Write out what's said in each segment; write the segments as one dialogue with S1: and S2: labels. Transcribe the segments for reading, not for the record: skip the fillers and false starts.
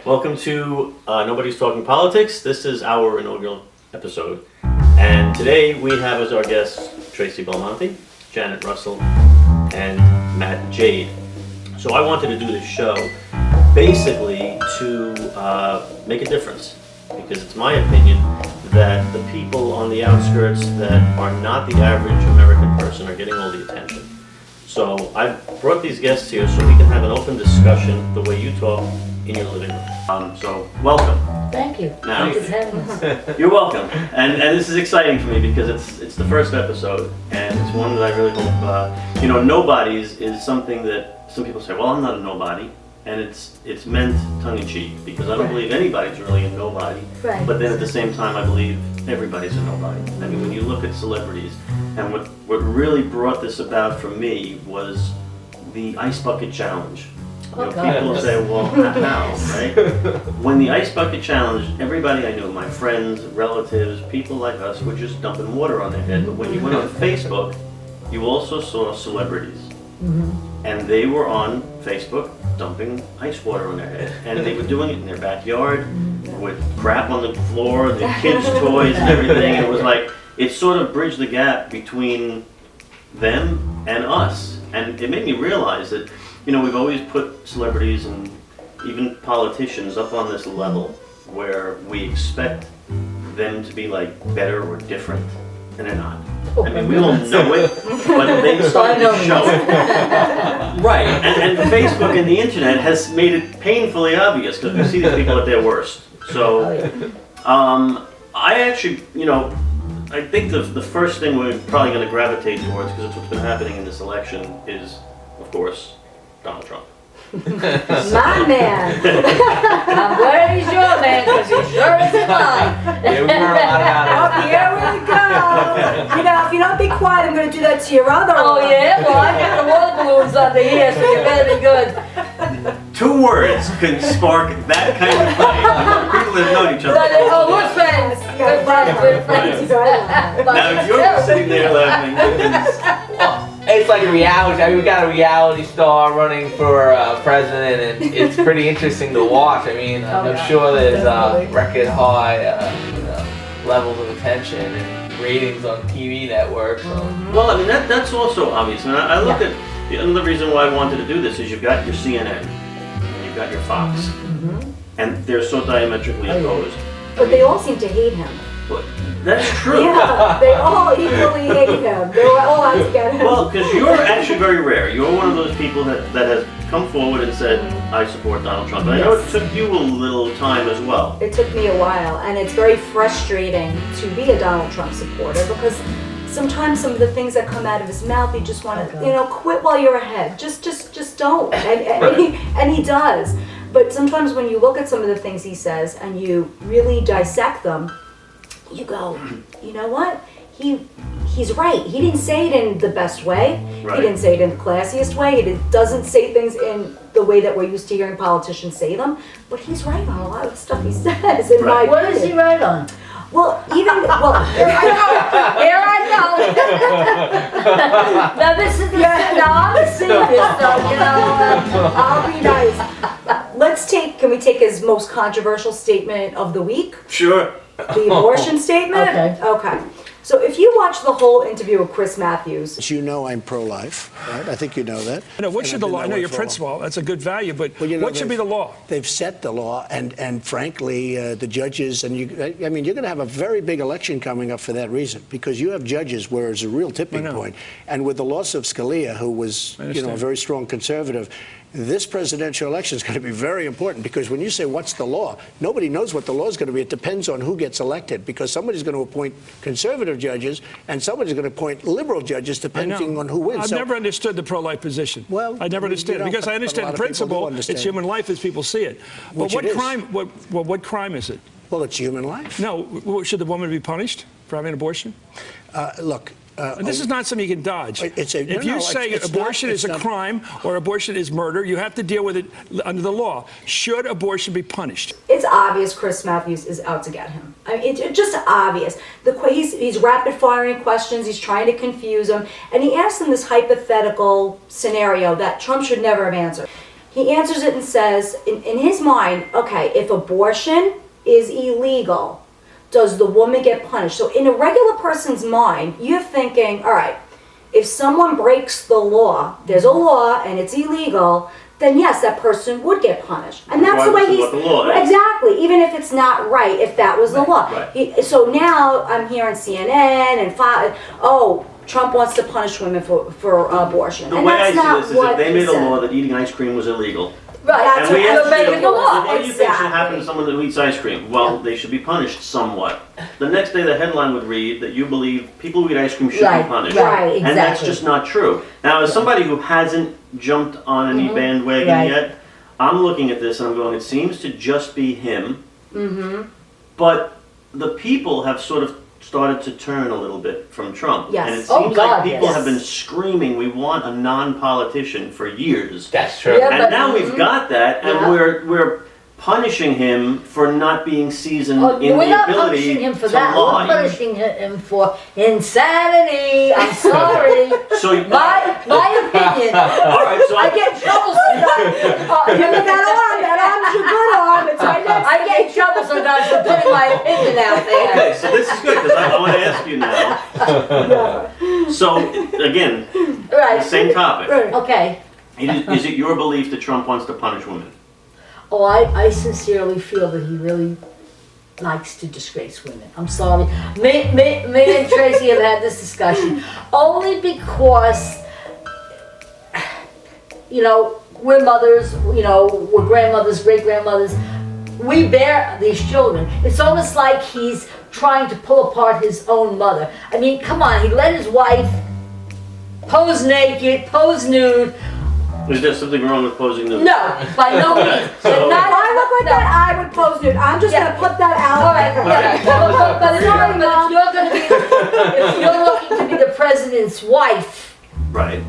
S1: Welcome to Nobody's Talking Politics. This is our inaugural episode. And today we have as our guests Tracy Belmonte, Janet Russell, and Matt Jade. So I wanted to do this show basically to make a difference, because it's my opinion that the people on the outskirts that are not the average American person are getting all the attention. So I've brought these guests here so we can have an open discussion the way you talk in your living room. So welcome.
S2: Thank you.
S1: Now,
S2: Thank you for having us.
S1: you're welcome. And this is exciting for me because it's the first episode, and it's one that I really hope, Nobodies is something that some people say, well, I'm not a nobody. And it's meant tongue-in-cheek, because I don't believe anybody's really a nobody.
S2: Right.
S1: But then at the same time, I believe everybody's a nobody. I mean, when you look at celebrities, and what really brought this about for me was the ice bucket challenge. People say, well, how, right? When the ice bucket challenge, everybody I knew, my friends, relatives, people like us, were just dumping water on their head. But when you went on Facebook, you also saw celebrities. Mm-hmm. And they were on Facebook dumping ice water on their head. And they were doing it in their backyard with crap on the floor, the kids' toys and everything. It was like, it sort of bridged the gap between them and us. And it made me realize that, we've always put celebrities and even politicians up on this level where we expect them to be like better or different, and they're not. I mean, we all know it, but they started to show it. Right, and Facebook and the internet has made it painfully obvious because we see these people at their worst. So, I actually, I think the first thing we're probably going to gravitate towards, because it's what's been happening in this election, is, of course, Donald Trump.
S2: My man. I'm glad he's your man, because he sure is mine.
S3: Yeah, we heard a lot about it.
S4: Here we go. If you don't be quiet, I'm going to do that to your other
S2: Oh
S4: one.
S2: yeah? Well, I got the water balloons under here, so you better be good.
S1: 2 words can spark that kind of fight. People that know each other.
S2: Oh, we're friends. We're friends. We're friends.
S1: Now, if you're sitting there laughing,
S3: It's like a reality. I mean, we got a reality star running for president, and it's pretty interesting to watch. I mean, I'm sure there's record high levels of attention and ratings on TV networks. So.
S1: well, I mean, that's also obvious. And I look at another reason why I wanted to do this is you've got your CNN, and you've got your Fox, and they're so diametrically opposed.
S4: But they all seem to hate him.
S1: But that's true.
S4: Yeah, they all equally hate him. They were all out to get him.
S1: Well, because you're actually very rare. You're one of those people that has come forward and said, I support Donald Trump. And I know it took you a little time as well.
S4: It took me a while, and it's very frustrating to be a Donald Trump supporter, because sometimes some of the things that come out of his mouth, you just want to, quit while you're ahead. Just don't. And he does. But sometimes when you look at some of the things he says and you really dissect them, you go, you know what? He's right. He didn't say it in the best way.
S1: Right.
S4: He didn't say it in the classiest way. He doesn't say things in the way that we're used to hearing politicians say them. But he's right on a lot of the stuff he says. In my
S2: What is he right on?
S4: Well, here I
S2: go. Now this is I'm serious though,
S4: I'll be nice. Can we take his most controversial statement of the week?
S1: Sure.
S4: The abortion statement? Okay. So if you watch the whole interview with Chris Matthews.
S5: As you know, I'm pro-life, right? I think you know that.
S6: What should the law? I know your principle. That's a good value, but what should be the law?
S5: They've set the law, and frankly, the judges, and you're going to have a very big election coming up for that reason, because you have judges where it's a real tipping point. And with the loss of Scalia, who was, a very strong conservative, this presidential election is going to be very important, because when you say what's the law, nobody knows what the law is going to be. It depends on who gets elected, because somebody's going to appoint conservative judges and somebody's going to appoint liberal judges depending on who wins.
S6: I've never understood the pro-life position.
S5: Well,
S6: I never understood it, because I understand the principle. It's human life as people see it. But what crime? What crime is it?
S5: Well, it's human life.
S6: No, should the woman be punished for having an abortion?
S5: Look.
S6: This is not something you can dodge. If you say abortion is a crime or abortion is murder, you have to deal with it under the law. Should abortion be punished?
S4: It's obvious Chris Matthews is out to get him. I mean, it's just obvious. He's rapid firing questions. He's trying to confuse him, and he asked him this hypothetical scenario that Trump should never have answered. he answers it and says, in his mind, okay, if abortion is illegal, does the woman get punished? So in a regular person's mind, you're thinking, all right, if someone breaks the law, there's a law and it's illegal, then yes, that person would get punished. And that's the way he's...
S1: What the law is.
S4: Exactly, even if it's not right, if that was the law.
S1: Right.
S4: So now I'm hearing CNN and Fox, oh, Trump wants to punish women for abortion.
S1: The
S4: and
S1: way I
S4: that's not
S1: see this is
S4: what
S1: if they
S4: he
S1: made a
S4: said.
S1: law that eating ice cream was illegal,
S4: Right, that's
S1: and we
S4: what
S1: asked
S4: they're making the law.
S1: what do you think should happen to someone who eats ice cream? Well, they should be punished somewhat. The next day the headline would read that you believe people who eat ice cream should be punished.
S4: Right, exactly.
S1: And that's just not true. Now, as somebody who hasn't jumped on any bandwagon yet, I'm looking at this and I'm going, it seems to just be him. But the people have sort of started to turn a little bit from Trump.
S4: Yes.
S1: And it
S2: Oh,
S1: seems
S2: God,
S1: like people
S2: yes.
S1: have been screaming, we want a non-politician for years.
S3: That's true.
S2: Yeah,
S1: And
S2: but-
S1: now we've got that, and
S2: Yeah.
S1: we're punishing him for not being seasoned
S2: Oh,
S1: in
S2: we're
S1: the
S2: not
S1: ability
S2: punishing him for
S1: to
S2: that.
S1: lie.
S2: We're punishing him for insanity. I'm sorry.
S1: So you-
S2: my opinion.
S1: all right, so
S2: I get in trouble sometimes.
S4: Remember that arm's your good arm. It's right next
S2: I get in trouble sometimes for putting my opinion out there.
S1: Okay, so this is good because I want to ask you now. So again, the
S2: Right.
S1: same topic.
S2: Okay.
S1: Is it your belief that Trump wants to punish women?
S2: Oh, I sincerely feel that he really likes to disgrace women. I'm sorry. Me and Tracy have had this discussion only because, you know, we're mothers, you know, we're grandmothers, great-grandmothers. We bear these children. It's almost like he's trying to pull apart his own mother. I mean, come on, he let his wife pose naked, pose nude.
S1: Is there something wrong with posing nude?
S2: No, by no means. But
S4: If
S2: not
S4: I look like
S2: no.
S4: that, I would pose nude. I'm just
S2: Yeah.
S4: gonna put that out.
S2: All right, yeah. But if you're going to be, if you're looking to be the president's wife,
S1: Right.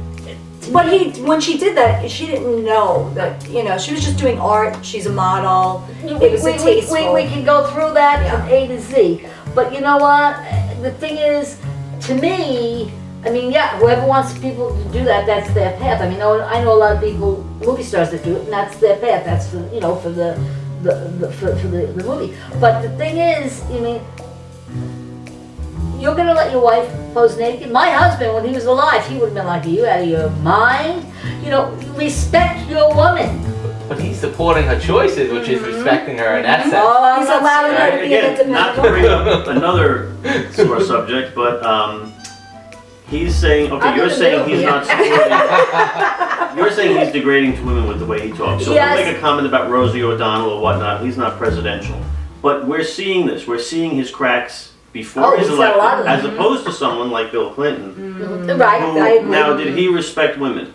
S4: But when she did that, she didn't know that, you know, she was just doing art. She's a model. It was tasteful.
S2: we can go through that
S4: Yeah.
S2: from A to Z. But you know what? The thing is, to me, I mean, yeah, whoever wants people to do that, that's their path. I mean, I know a lot of people, movie stars that do it, and that's their path. That's for, you know, for the movie. But the thing is, I mean, you're gonna let your wife pose naked? My husband, when he was alive, he would have been like, are you out of your mind? You know, respect your woman.
S3: But he's supporting her choices, which is respecting her in that sense.
S2: Oh, I'm
S4: He's
S2: not
S4: allowing
S2: saying-
S4: her to be an
S1: Again, not to
S4: independent
S1: bring up another sore subject, but he's saying, okay,
S2: I'm
S1: you're
S2: in the
S1: saying
S2: middle
S1: he's
S2: here.
S1: not supporting, you're saying he's degrading to women with the way he talks. So
S2: Yes.
S1: we'll make a comment about Rosie O'Donnell or whatnot, he's not presidential. But we're seeing this, we're seeing his cracks before
S2: Oh,
S1: he's
S2: he's got a lot
S1: elected,
S2: of
S1: as
S2: them.
S1: opposed to someone like Bill Clinton.
S2: Right,
S1: Who,
S2: I agree.
S1: now, did he respect women?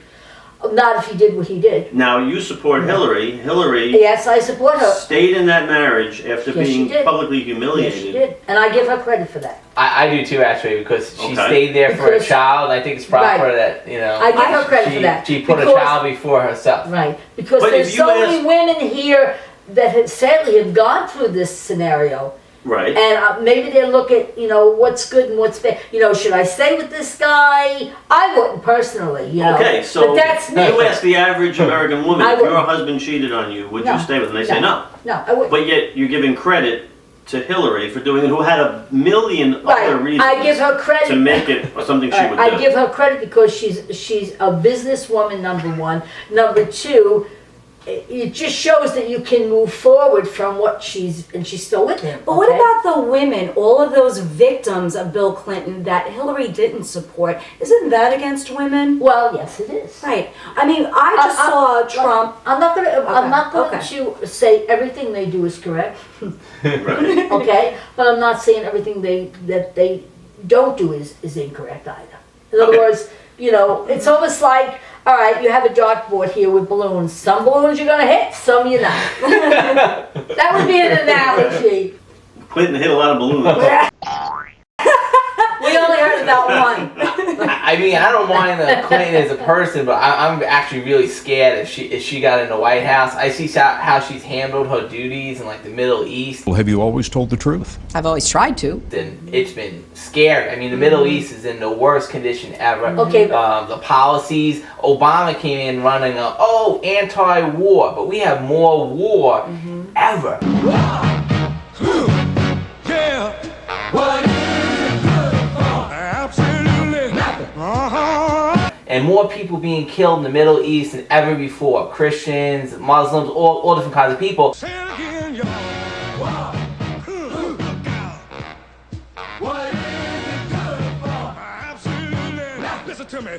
S2: Not if he did what he did.
S1: Now, you support Hillary. Hillary
S2: Yes, I support her.
S1: stayed in that marriage after
S2: Yes, she
S1: being
S2: did.
S1: publicly
S2: Yes,
S1: humiliated.
S2: she did. And I give her credit for that.
S3: I do too, actually, because she
S1: Okay.
S3: stayed there for a
S2: Because-
S3: child. I think it's proper
S2: Right.
S3: that, you know,
S2: I give her credit for that.
S3: she put a
S2: Because-
S3: child before herself.
S2: Right. Because
S1: But
S2: there's
S1: if you
S2: so many
S1: ask-
S2: women here that have, sadly have gone through this scenario.
S1: Right.
S2: And maybe they look at, you know, what's good and what's bad. You know, should I stay with this guy? I wouldn't personally, you know.
S1: Okay, so
S2: But that's me.
S1: you ask the average American woman,
S2: I
S1: if your
S2: wouldn't.
S1: husband cheated on you, would
S2: No.
S1: you stay with him? They say no.
S2: No, I wouldn't.
S1: But yet you're giving credit to Hillary for doing it, who had a million other
S2: Right.
S1: reasons
S2: I give her credit.
S1: to make it something she would
S2: I
S1: do.
S2: give her credit because she's a businesswoman, number one. Number two, it just shows that you can move forward from what she's still with him.
S4: But what
S2: okay?
S4: about the women, all of those victims of Bill Clinton that Hillary didn't support? Isn't that against women?
S2: Well, yes, it is.
S4: Right. I mean, I just saw Trump.
S2: I'm not going
S4: Okay.
S2: to say everything they do is correct.
S1: Right.
S2: Okay, but I'm not saying everything that they don't do is incorrect either. In other
S1: Okay.
S2: words, you know, it's almost like, all right, you have a dartboard here with balloons. Some balloons you're gonna hit, some you're not. That would be an analogy.
S1: Clinton hit a lot of balloons.
S2: We only heard about one.
S3: I mean, I don't mind Clinton as a person, but I'm actually really scared if she got in the White House. I see how she's handled her duties in like the Middle East.
S7: Well, have you always told the truth?
S8: I've always tried to.
S3: And it's been scary. I mean, the Middle East is in the worst condition ever.
S2: Okay.
S3: The policies. Obama came in running anti-war, but we have more war ever.
S9: Yeah. What is it good for? Absolutely nothing.
S3: And more people being killed in the Middle East than ever before. Christians, Muslims, all different kinds of people.
S9: Say it again, y'all. What? Look out. What is it good for? Absolutely nothing. Listen to me.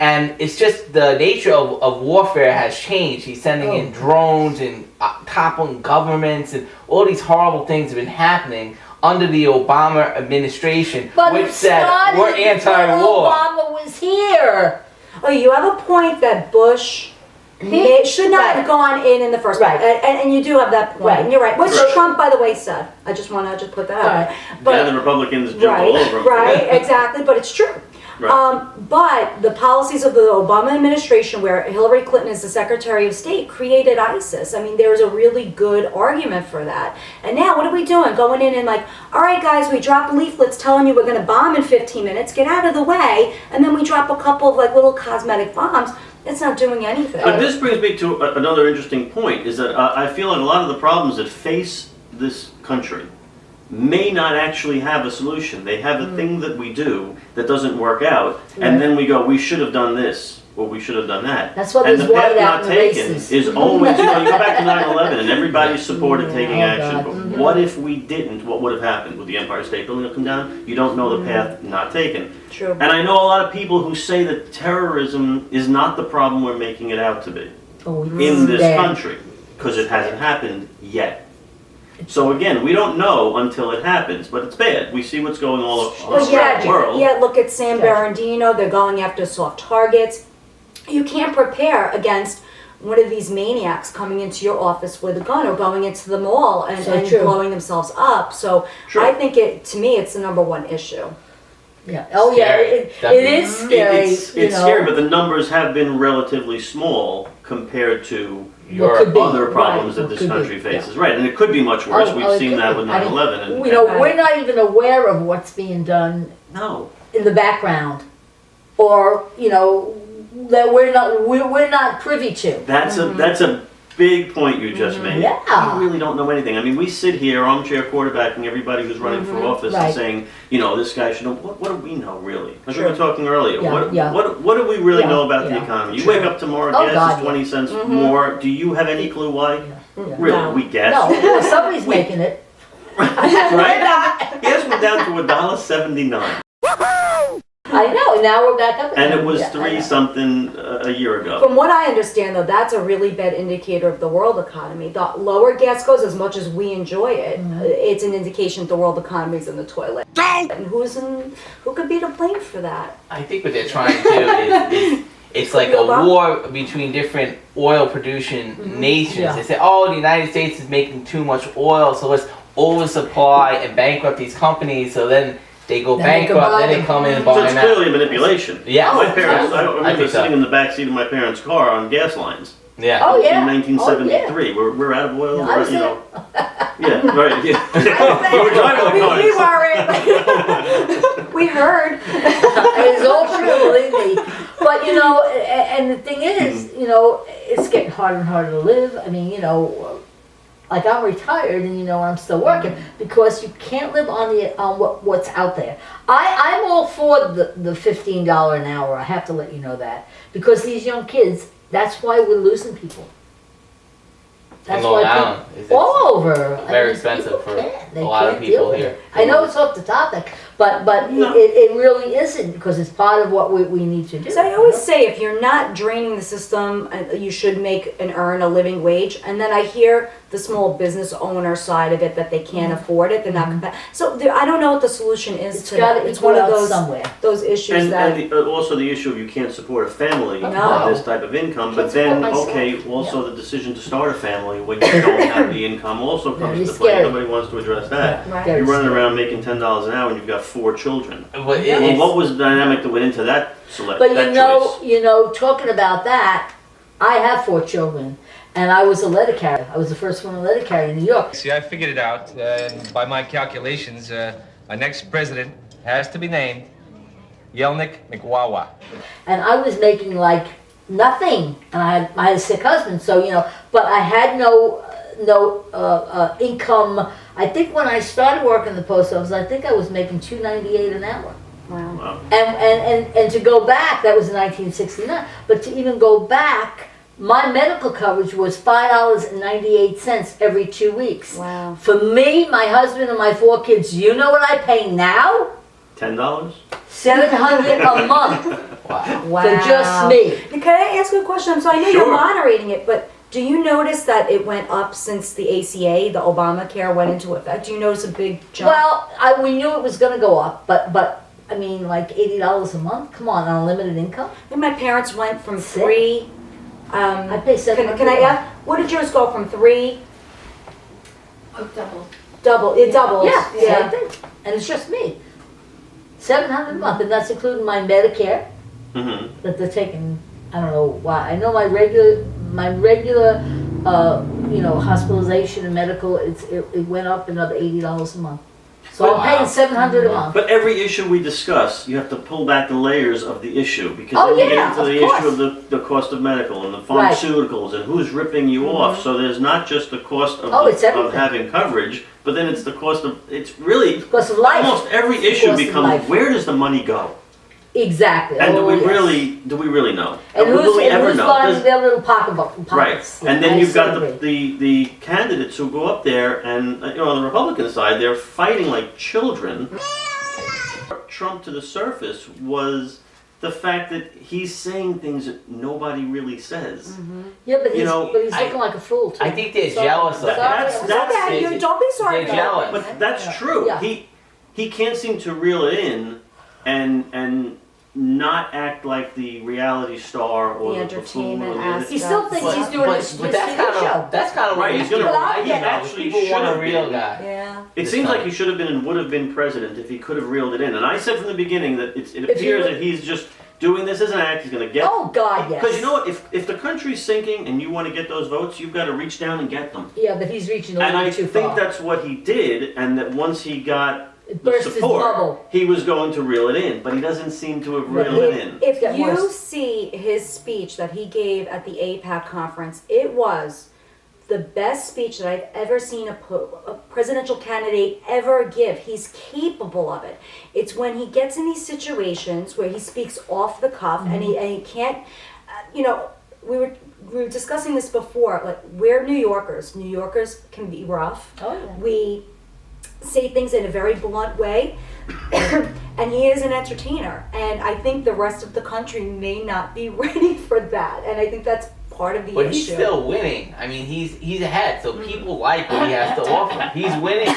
S3: And it's just the nature of warfare has changed. He's sending in drones and toppling governments, and all these horrible things have been happening under the Obama administration,
S2: But
S3: which
S2: it
S3: said
S2: started
S3: we're anti-war.
S2: before Obama was here.
S4: Oh, you have a point that Bush should not have gone in the first place.
S2: Right.
S4: And you do have that point.
S2: Right.
S4: And you're right. Which
S2: Right.
S4: Trump, by the way, said. I just want to put that out.
S2: Right.
S1: Yeah, the Republicans jump all over him.
S4: Right, exactly, but it's true.
S1: Right.
S4: But the policies of the Obama administration, where Hillary Clinton is the Secretary of State, created ISIS. I mean, there's a really good argument for that. And now, what are we doing? Going in and like, all right, guys, we drop leaflets telling you we're going to bomb in 15 minutes. Get out of the way. And then we drop a couple of like little cosmetic bombs. It's not doing anything.
S1: But this brings me to another interesting point, is that I feel like a lot of the problems that face this country may not actually have a solution. They have a thing that we do that doesn't work out, and then we go, we should have done this, or we should have done that.
S2: That's why
S1: and
S2: there's
S1: the path
S2: white out
S1: not
S2: in the
S1: taken
S2: races.
S1: is always, you go back to 9/11, and everybody supported taking
S2: Oh,
S1: action,
S2: God.
S1: but what if we didn't? What would have happened? Would the Empire State Building have come down? You don't know the path not taken.
S4: True.
S1: And I know a lot of people who say that terrorism is not the problem we're making it out to be in this country, because it hasn't happened yet. So again, we don't know until it happens, but it's bad. We see what's going all around the world.
S4: Yeah, look at San Bernardino. They're going after soft targets. You can't prepare against one of these maniacs coming into your office with a gun or going into the mall and blowing themselves up. So
S1: True.
S4: I think it's the number one issue.
S2: Yeah. Oh yeah, it is scary.
S1: It's scary, but the numbers have been relatively small compared to
S2: What could be,
S1: other problems
S2: right,
S1: that this
S2: what could
S1: country
S2: be,
S1: faces. Right, and it could be much worse. We've seen that with 9/11. And,
S2: we're not even aware of what's being done
S1: no.
S2: in the background, or that we're not privy to.
S1: That's a big point you just made.
S2: Yeah.
S1: We really don't know anything. I mean, we sit here armchair quarterbacking everybody who's running for office and
S2: Right.
S1: saying, this guy should know. What do we know really? Like we were talking earlier.
S2: Yeah,
S1: What do we really know about the
S2: yeah.
S1: economy? You wake up tomorrow,
S2: Oh,
S1: gas
S2: God,
S1: is 20 cents more. Do you have any clue why?
S2: Yeah.
S1: Really?
S4: No.
S1: We guess.
S2: No, well, somebody's making it.
S1: Right? Gas went down to $1.79.
S2: I know. Now we're back up again.
S1: And it was
S2: Yeah, I know.
S1: 3 something a year ago.
S4: From what I understand, though, that's a really bad indicator of the world economy. The lower gas goes, as much as we enjoy it, it's an indication that the world economy is in the toilet. And who could be to blame for that?
S3: I think what they're trying to do is it's like a war between different oil producing nations.
S2: Yeah.
S3: They say, the United States is making too much oil, so let's oversupply and bankrupt these companies, so then they go
S2: Then they can
S3: bankrupt,
S2: buy
S3: then they
S2: them.
S3: come in and
S1: So
S3: buy
S1: it's
S3: them out.
S1: clearly a manipulation.
S3: Yeah.
S1: My parents, I
S3: I
S1: remember
S3: think so.
S1: sitting in the back seat of my parents' car on gas lines.
S3: Yeah.
S2: Oh yeah.
S1: In 1973, we're out of oil.
S2: Yeah, I was
S1: Yeah, right. Yeah. We were driving the cars.
S4: We weren't. We heard.
S2: It's all true, believe me. But and the thing is, it's getting harder and harder to live. I mean, like I'm retired and I'm still working because you can't live on what's out there. I'm all for the $15 an hour. I have to let you know that because these young kids. That's why we're losing people. That's
S3: Long
S2: why
S3: Island is
S2: all over.
S3: very expensive for
S2: they
S3: a lot of
S2: can't
S3: people
S2: deal with
S3: here.
S2: it. I know it's off the topic, but
S1: No.
S2: it really isn't because it's part of what we need to do.
S4: So I always say, if you're not draining the system, you should make and earn a living wage. And then I hear the small business owner side of it, that they can't afford it, they're not competitive. So I don't know what the solution is
S2: It's
S4: to
S2: got
S4: that.
S2: to
S4: It's one of those
S2: somewhere.
S4: those issues
S1: And also the issue of you can't support a family
S4: No.
S1: with this type of income, but
S2: Can't
S1: then,
S2: support myself.
S1: okay, also the decision to start a family when you don't have the income also comes
S2: Very
S1: into play.
S2: scary.
S1: Nobody wants to address that.
S4: Right.
S2: Very
S1: You're running
S2: scary.
S1: around making $10 an hour and you've got 4 children.
S3: But
S1: Well, what was the dynamic that went into that select?
S2: But
S1: that choice?
S2: you know, talking about that, I have 4 children, and I was a letter carrier. I was the first one to letter carry in New York.
S7: See, I figured it out, and by my calculations, our next president has to be named Yelnik McWawa.
S2: And I was making like nothing, and I had a sick husband, so you know. But I had no income. I think when I started working in the post office, I think I was making $2.98 an hour.
S4: Wow.
S2: And to go back, that was in 1969. But to even go back, my medical coverage was $5.98 every 2 weeks.
S4: Wow.
S2: For me, my husband, and my 4 kids, you know what I pay now?
S1: $10?
S2: $700 a month
S4: Wow.
S2: for just me.
S4: Can I ask you a question? So I know
S1: Sure.
S4: you're moderating it, but do you notice that it went up since the ACA, the Obamacare, went into effect? Do you notice a big jump?
S2: Well, we knew it was going to go up, but I mean, like $80 a month. Come on, on a limited income.
S4: And my parents went from
S2: Sick.
S4: 3.
S2: I pay $700.
S4: Can I ask? What did yours go from 3?
S8: Double.
S4: Double. It doubles.
S2: Yeah, same thing. And it's just me. $700 a month, and that's including my Medicare
S1: Mm-hmm.
S2: that they're taking. I don't know why. I know my regular, you know, hospitalization and medical. It went up another $80 a month. So I'm paying $700 a month.
S1: But every issue we discuss, you have to pull back the layers of the issue, because
S2: Oh,
S1: then you
S2: yeah,
S1: get into
S2: of
S1: the
S2: course.
S1: issue of the cost of medical and the
S2: Right.
S1: pharmaceuticals and who's ripping you off. So there's not just the cost of,
S2: Oh, it's
S1: of
S2: everything.
S1: having coverage, but then it's the cost of, it's really,
S2: Cost of life.
S1: almost every
S2: It's the
S1: issue
S2: cost of
S1: becomes,
S2: life.
S1: where does the money go?
S2: Exactly.
S1: And do we
S2: yes.
S1: really know?
S2: And
S1: Will we ever
S2: who's
S1: know?
S2: buying
S1: Does-
S2: their little pocketbook?
S1: Right,
S2: Pockets?
S1: and
S2: Yeah,
S1: then
S2: I
S1: you've got
S2: so agree.
S1: the candidates who go up there, and you know, on the Republican side, they're fighting like children. Trump to the surface was the fact that he's saying things that nobody really says.
S2: Yeah, but
S1: you
S2: he's,
S1: know,
S2: looking like a fool too.
S3: I think they're
S2: Sorry.
S3: jealous of
S2: Sorry.
S3: it.
S1: That's-
S2: I'm
S1: that's-
S2: sorry.
S4: Okay, don't be sorry.
S3: They're jealous.
S1: But that's true.
S2: Yeah.
S1: He can't seem to reel it in and not act like the reality star or
S4: The
S1: the
S4: entertainment
S1: buffoon or the-
S4: aspect.
S2: He still thinks he's doing his
S3: but that's
S2: TV
S3: kind
S2: show.
S3: of that's kind of what
S1: Right,
S3: these
S1: he's gonna-
S3: people
S2: he
S3: like. You know,
S1: actually
S3: people want
S1: should
S3: a
S1: have
S3: real
S1: been.
S3: guy.
S4: Yeah.
S1: It
S3: This
S1: seems
S3: time.
S1: like he should have been and would have been president if he could have reeled it in. And I said from the beginning that it
S2: you
S1: appears
S2: would-
S1: that he's just doing this as an act. He's going to get.
S2: Oh God, yes.
S1: Because you know what? If the country's sinking and you want to get those votes, you've got to reach down and get them.
S2: Yeah, but he's reaching a
S1: And
S2: little
S1: I
S2: too
S1: think
S2: far.
S1: that's what he did. And that once he got
S2: It
S1: the
S2: burst his
S1: support,
S2: bubble.
S1: he was going to reel it in. But he doesn't seem to have reeled it in.
S4: If
S2: Get
S4: you
S2: worse.
S4: see his speech that he gave at the APAC conference, it was the best speech that I've ever seen a presidential candidate ever give. He's capable of it. It's when he gets in these situations where he speaks off the cuff and he can't, you know, we were discussing this before, like we're New Yorkers. New Yorkers can be rough.
S2: Oh, yeah.
S4: We say things in a very blunt way. And he is an entertainer, and I think the rest of the country may not be ready for that, and I think that's part of the
S3: But
S4: issue.
S3: he's still winning. I mean, he's ahead, so people like what he has to offer. He's winning.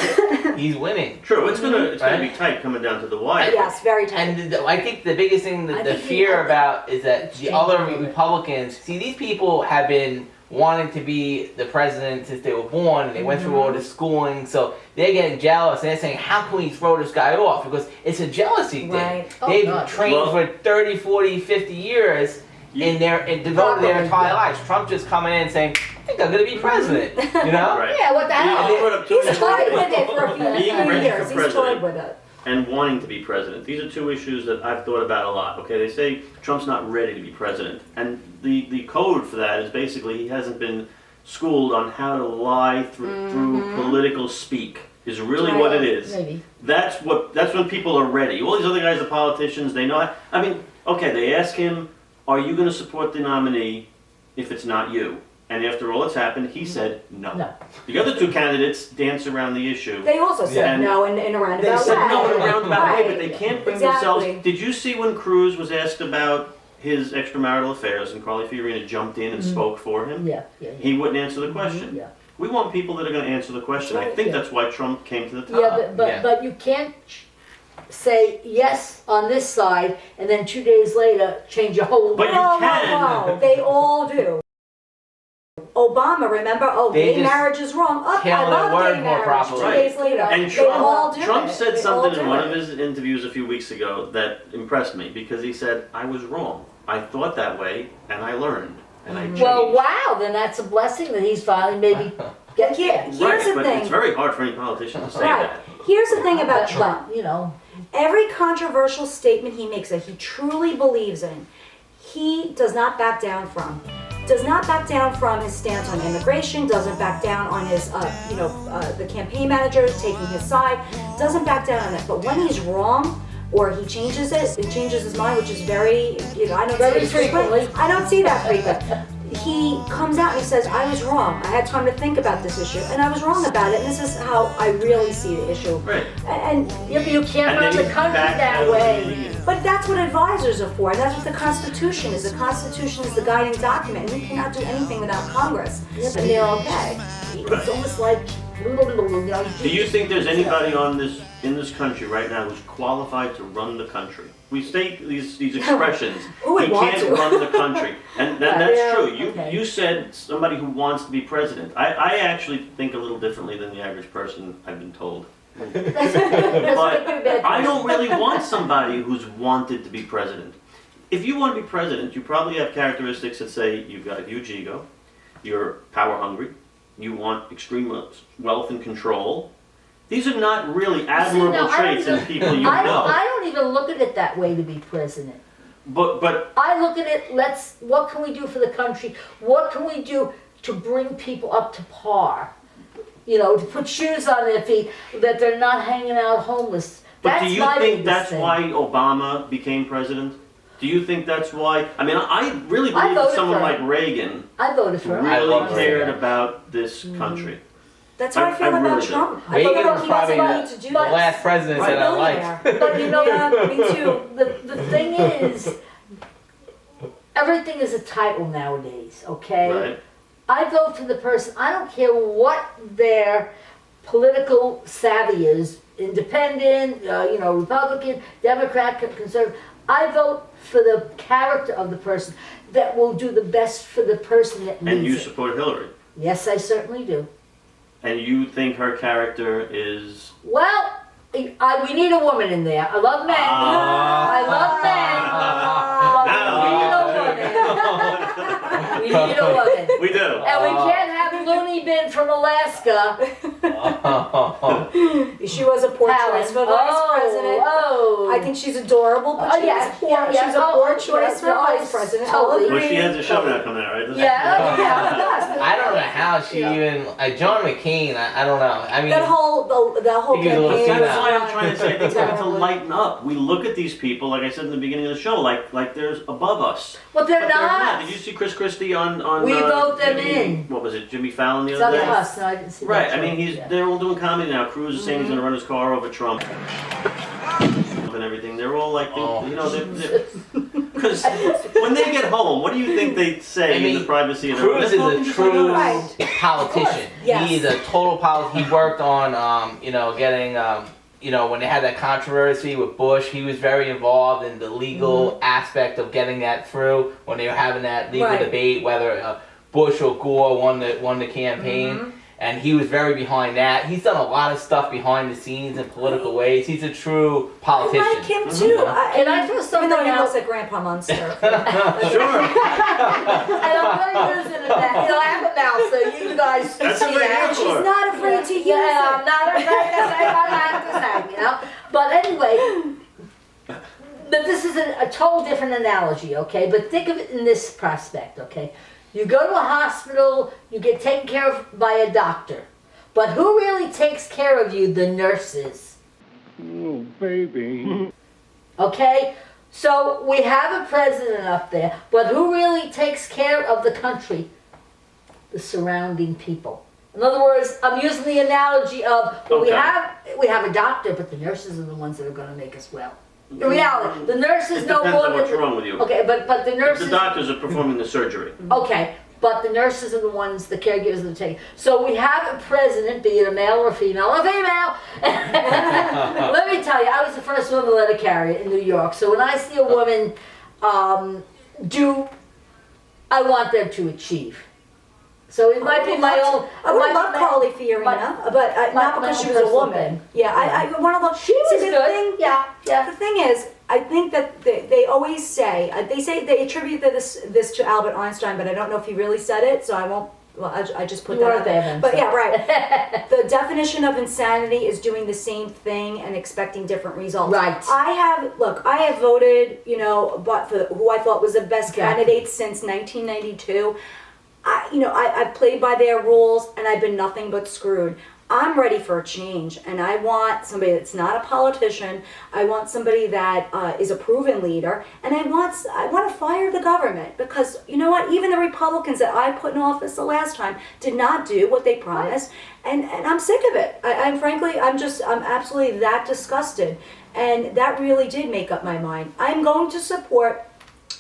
S3: He's winning.
S1: True, it's gonna
S3: Right.
S1: be tight coming down to the wire.
S4: Yes, very tight.
S3: And I think the biggest thing
S2: I
S3: that the
S2: think
S3: fear about is that the
S2: change
S3: other
S2: a little bit.
S3: Republicans, see, these people have been wanting to be the president since they were born, and they went through all this schooling, so they're getting jealous, and they're saying, how can we throw this guy off? Because it's a jealousy thing.
S4: Right.
S2: Oh,
S3: They've
S2: God.
S3: trained
S1: Well-
S3: for 30, 40, 50 years, and devoted their entire lives. Trump just coming in and saying, I think I'm going to be president, you know?
S1: Right.
S2: Yeah, what the hell?
S1: You brought up two
S4: He's
S1: issues.
S4: toyed with it for a few
S1: Being ready
S4: years.
S1: for
S4: He's toyed
S1: president
S4: with it.
S1: and wanting to be president. These are two issues that I've thought about a lot. Okay, they say Trump's not ready to be president, and the code for that is basically he hasn't been schooled on how to lie through political speak. Is really what it is.
S2: Maybe.
S1: That's when people are ready. All these other guys, the politicians, they know. I mean, okay, they ask him, "Are you going to support the nominee if it's not you?" And after all that's happened, he said no.
S2: No.
S1: The other two candidates dance around the issue.
S4: They also said
S1: Yeah.
S4: no in a roundabout
S1: They said
S4: way.
S1: no in a roundabout way, but they
S4: Right.
S1: can't bring
S4: Exactly.
S1: themselves. Did you see when Cruz was asked about his extramarital affairs and Carly Fiorina jumped in and spoke for him?
S2: Yeah.
S1: He wouldn't answer the question.
S2: Yeah.
S1: We want people that are going to answer the question. I
S2: Right.
S1: think
S2: Yeah.
S1: that's why Trump came to the top.
S2: Yeah, but
S3: Yeah.
S2: but you can't say yes on this side and then 2 days later change your whole.
S1: But you
S4: No,
S1: can.
S4: no, no. They all do. Obama, remember? Oh,
S3: They
S4: gay
S3: just
S4: marriage is wrong. Oh, I
S3: tailor their
S4: love
S3: words
S4: gay
S3: more
S4: marriage.
S3: properly.
S4: 2 days later,
S1: And
S4: they all do
S1: Trump
S4: it.
S1: said
S4: They all
S1: something in
S4: do
S1: one
S4: it.
S1: of his interviews a few weeks ago that impressed me because he said, I was wrong. I thought that way and I learned and I changed.
S2: Well, wow, then that's a blessing that he's finally maybe get
S4: Here-
S2: there.
S4: here's
S1: Right,
S4: the
S1: but
S4: thing.
S1: it's very hard for any politician to say
S4: Right.
S1: that.
S4: Here's the thing about Trump.
S2: But, you know,
S4: Every controversial statement he makes that he truly believes in, he does not back down from. Does not back down from his stance on immigration, doesn't back down on his, the campaign managers taking his side, doesn't back down on it. But when he's wrong, or he changes his mind, which is very, I don't
S2: Very
S4: see it frequent.
S2: frequently.
S4: I don't see that frequent. He comes out and he says, I was wrong. I had time to think about this issue, and I was wrong about it, and this is how I really see the issue.
S1: Right.
S4: And
S2: yeah, but you can't
S1: And
S2: run
S1: then
S2: the
S1: he
S2: country
S1: backed
S2: that
S1: out of the
S2: way.
S1: meeting.
S4: but that's what advisors are for, and that's what the Constitution is. The Constitution is the guiding document, and you cannot do anything without Congress, and they're okay.
S2: It's almost like,
S1: Do you think there's anybody in this country right now who's qualified to run the country? We state these expressions.
S4: Who would
S1: He
S4: want
S1: can't
S4: to?
S1: run the country, and that's
S2: Yeah,
S1: true.
S2: okay.
S1: You said somebody who wants to be president. I actually think a little differently than the average person. I've been told.
S2: that's what makes you a bad
S1: I don't
S2: person.
S1: really want somebody who's wanted to be president. If you want to be president, you probably have characteristics that say you've got a huge ego, you're power hungry, you want extreme wealth and control. These are not really admirable
S2: no, I don't
S1: traits in
S2: even-
S1: people you
S2: I
S1: know.
S2: don't even look at it that way to be president.
S1: But
S2: I look at it, what can we do for the country? What can we do to bring people up to par? To put shoes on their feet, that they're not hanging out homeless. That's
S1: do you
S2: my
S1: think
S2: biggest
S1: that's
S2: thing.
S1: why Obama became president? Do you think that's why? I mean, I really
S2: I
S1: believe that
S2: voted
S1: someone
S2: for
S1: like
S2: him.
S1: Reagan
S2: I voted for him.
S1: really
S3: love
S1: cared
S3: Reagan.
S1: about this country.
S4: That's how I feel
S1: I
S4: about
S1: really do.
S4: Trump. I
S3: Reagan
S4: feel
S3: was
S4: like he
S3: probably
S4: wasn't ready to do
S3: the
S4: that.
S3: last president
S1: Right.
S3: that I liked.
S2: But you know,
S4: Yeah, me too.
S2: the thing is, everything is a title nowadays, okay?
S1: Right.
S2: I vote for the person, I don't care what their political savvy is, independent, Republican, Democrat, Conservative. I vote for the character of the person that will do the best for the person that
S1: And you
S2: needs it.
S1: support Hillary.
S2: Yes, I certainly do.
S1: And you think her character is...
S2: Well, we need a woman in there. I love men. I love men. But we need a woman.
S1: We do.
S2: And we can't have Looney Bin from Alaska.
S4: She was a poor choice for vice president.
S2: Oh.
S4: I think she's adorable, but she was poor. She's a poor choice for vice president.
S2: Totally.
S1: Well, she has a show now coming out, right?
S2: Yeah.
S3: I don't know how she even John McCain. I don't know. I mean,
S4: That whole
S3: He was a little
S4: campaign.
S3: senile.
S1: That's why I'm trying to say things have to
S4: Terribly.
S1: lighten up. We look at these people, like I said in the beginning of the show, like there's above us.
S2: But they're
S1: But they're not.
S2: not.
S1: Did you see Chris Christie on
S2: We vote them
S1: Jimmy-
S2: in.
S1: What was it, Jimmy Fallon the
S2: It's
S1: other
S2: up
S1: day?
S2: to us. No, I didn't see
S1: Right.
S2: that
S1: I mean,
S2: show. Yeah.
S1: they're all doing comedy now. Cruz is saying he's going to run his car over Trump and everything. They're all like, because when they get home, what do you think they say
S3: I mean,
S1: in the privacy of
S3: Cruz
S1: their
S3: is a true
S4: Right.
S3: politician.
S4: Yes.
S3: He is a total politician. He worked on, getting, when they had that controversy with Bush, he was very involved in the legal aspect of getting that through. When they were having that legal
S4: Right.
S3: debate whether Bush or Gore won the campaign. And he was very behind that. He's done a lot of stuff behind the scenes in political ways. He's a true
S4: I
S3: politician.
S4: like him too.
S2: Can I throw
S4: Even
S2: something
S4: though he
S2: out?
S4: looks like Grandpa Munster.
S1: Sure.
S2: And I'm very using it that. I have a mouth, so you guys
S1: That's
S2: see
S1: what we're
S2: that.
S1: here
S4: She's
S1: for.
S4: not afraid to use
S2: Yeah, I'm
S4: it.
S2: not afraid to say what I have to say, But anyway, but this is a total different analogy, okay? But think of it in this prospect, okay? You go to a hospital, you get taken care of by a doctor. But who really takes care of you? The nurses.
S9: Oh, baby.
S2: Okay? So we have a president up there, but who really takes care of the country? The surrounding people. In other words, I'm using the analogy of, well,
S1: Okay.
S2: we have a doctor, but the nurses are the ones that are going to make us well. In reality, the nurses
S1: It
S2: know
S1: depends
S2: more
S1: on
S2: than
S1: what's wrong with you.
S2: Okay, but the
S1: If
S2: nurses.
S1: the doctors are performing the surgery.
S2: Okay, but the nurses are the ones, the caregivers that take. So we have a president, be it a male or a female, Let me tell you, I was the first woman to let a carry in New York. So when I see a woman I want them to achieve So it might be my own.
S4: I would love Carly Fiorina, but not because she was a woman. Yeah, I want to look.
S2: She was good. Yeah.
S4: The thing is, I think that they always say, they attribute this to Albert Einstein, but I don't know if he really said it, so I won't. Well, I just put that out there. But yeah, right. The definition of insanity is doing the same thing and expecting different results.
S2: Right.
S4: I have voted, but for who I thought was the best candidate since 1992. I've played by their rules and I've been nothing but screwed. I'm ready for a change, and I want somebody that's not a politician. I want somebody that is a proven leader, and I want to fire the government, because you know what? Even the Republicans that I put in office the last time did not do what they promised, and I'm sick of it. I'm absolutely that disgusted, and that really did make up my mind. I'm going to support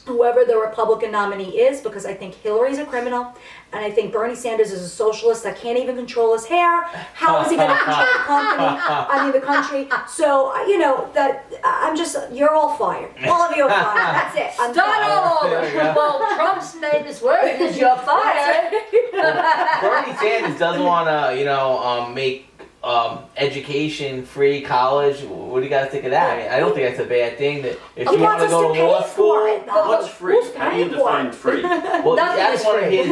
S4: whoever the Republican nominee is, because I think Hillary's a criminal, and I think Bernie Sanders is a socialist that can't even control his hair. How is he going to control the country? So, you're all fired. All of you are fired. That's it. I'm
S2: Start all over. Well, Trump's famous word is you're fired.
S3: Bernie Sanders doesn't want to, make education free, college. What do you guys think of that? I mean, I don't think that's a bad thing. That if you want to go to law school,
S1: what's free? How do you define free?
S3: Well, that's one of his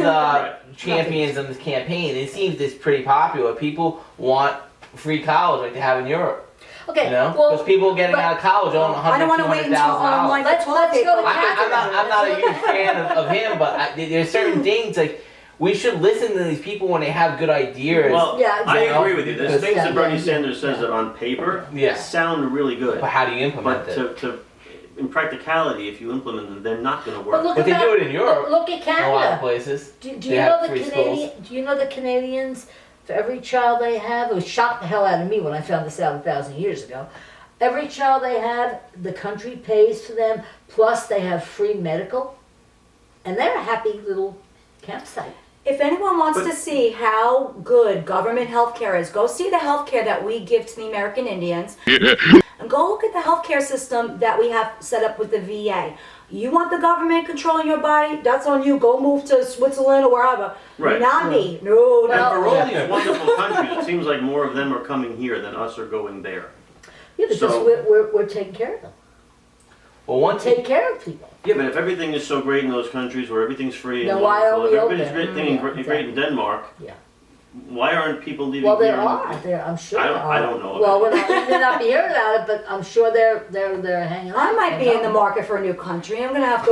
S3: champions on this campaign. It seems it's pretty popular. People want free college like they have in Europe.
S2: Okay,
S3: because people getting out of college own $100,000,
S4: I don't want to wait until online.
S2: Let's go to
S3: I'm not a huge fan of him, but there's certain things like. We should listen to these people when they have good ideas.
S1: Well, I agree with you. There's things that Bernie Sanders says that on paper sound really good.
S3: But how do you implement it?
S1: But in practicality, if you implement them, they're not going to work.
S3: But they do it in Europe.
S2: Look at Canada.
S3: In a lot of places.
S2: Do you know the Canadians, for every child they have, it was shocked the hell out of me when I found this out 1,000 years ago. Every child they have, the country pays for them, plus they have free medical, and they're a happy little campsite.
S4: If anyone wants to see how good government health care is, go see the health care that we give to the American Indians. And go look at the health care system that we have set up with the VA. You want the government controlling your body? That's on you. Go move to Switzerland or wherever.
S1: Right.
S4: Not me. No.
S1: And for all these wonderful countries, it seems like more of them are coming here than us are going there.
S2: Yeah, because we're taking care of them.
S3: Well,
S2: take care of people.
S1: Yeah, but if everything is so great in those countries where everything's free
S2: then
S1: and
S2: why are we
S1: everybody's great in Denmark, why aren't people leaving
S2: here?
S1: Well,
S2: I'm sure there are.
S1: I don't know.
S2: Well, we may not be hearing about it, but I'm sure they're hanging out.
S4: I might be in the market for a new country. I'm going to have to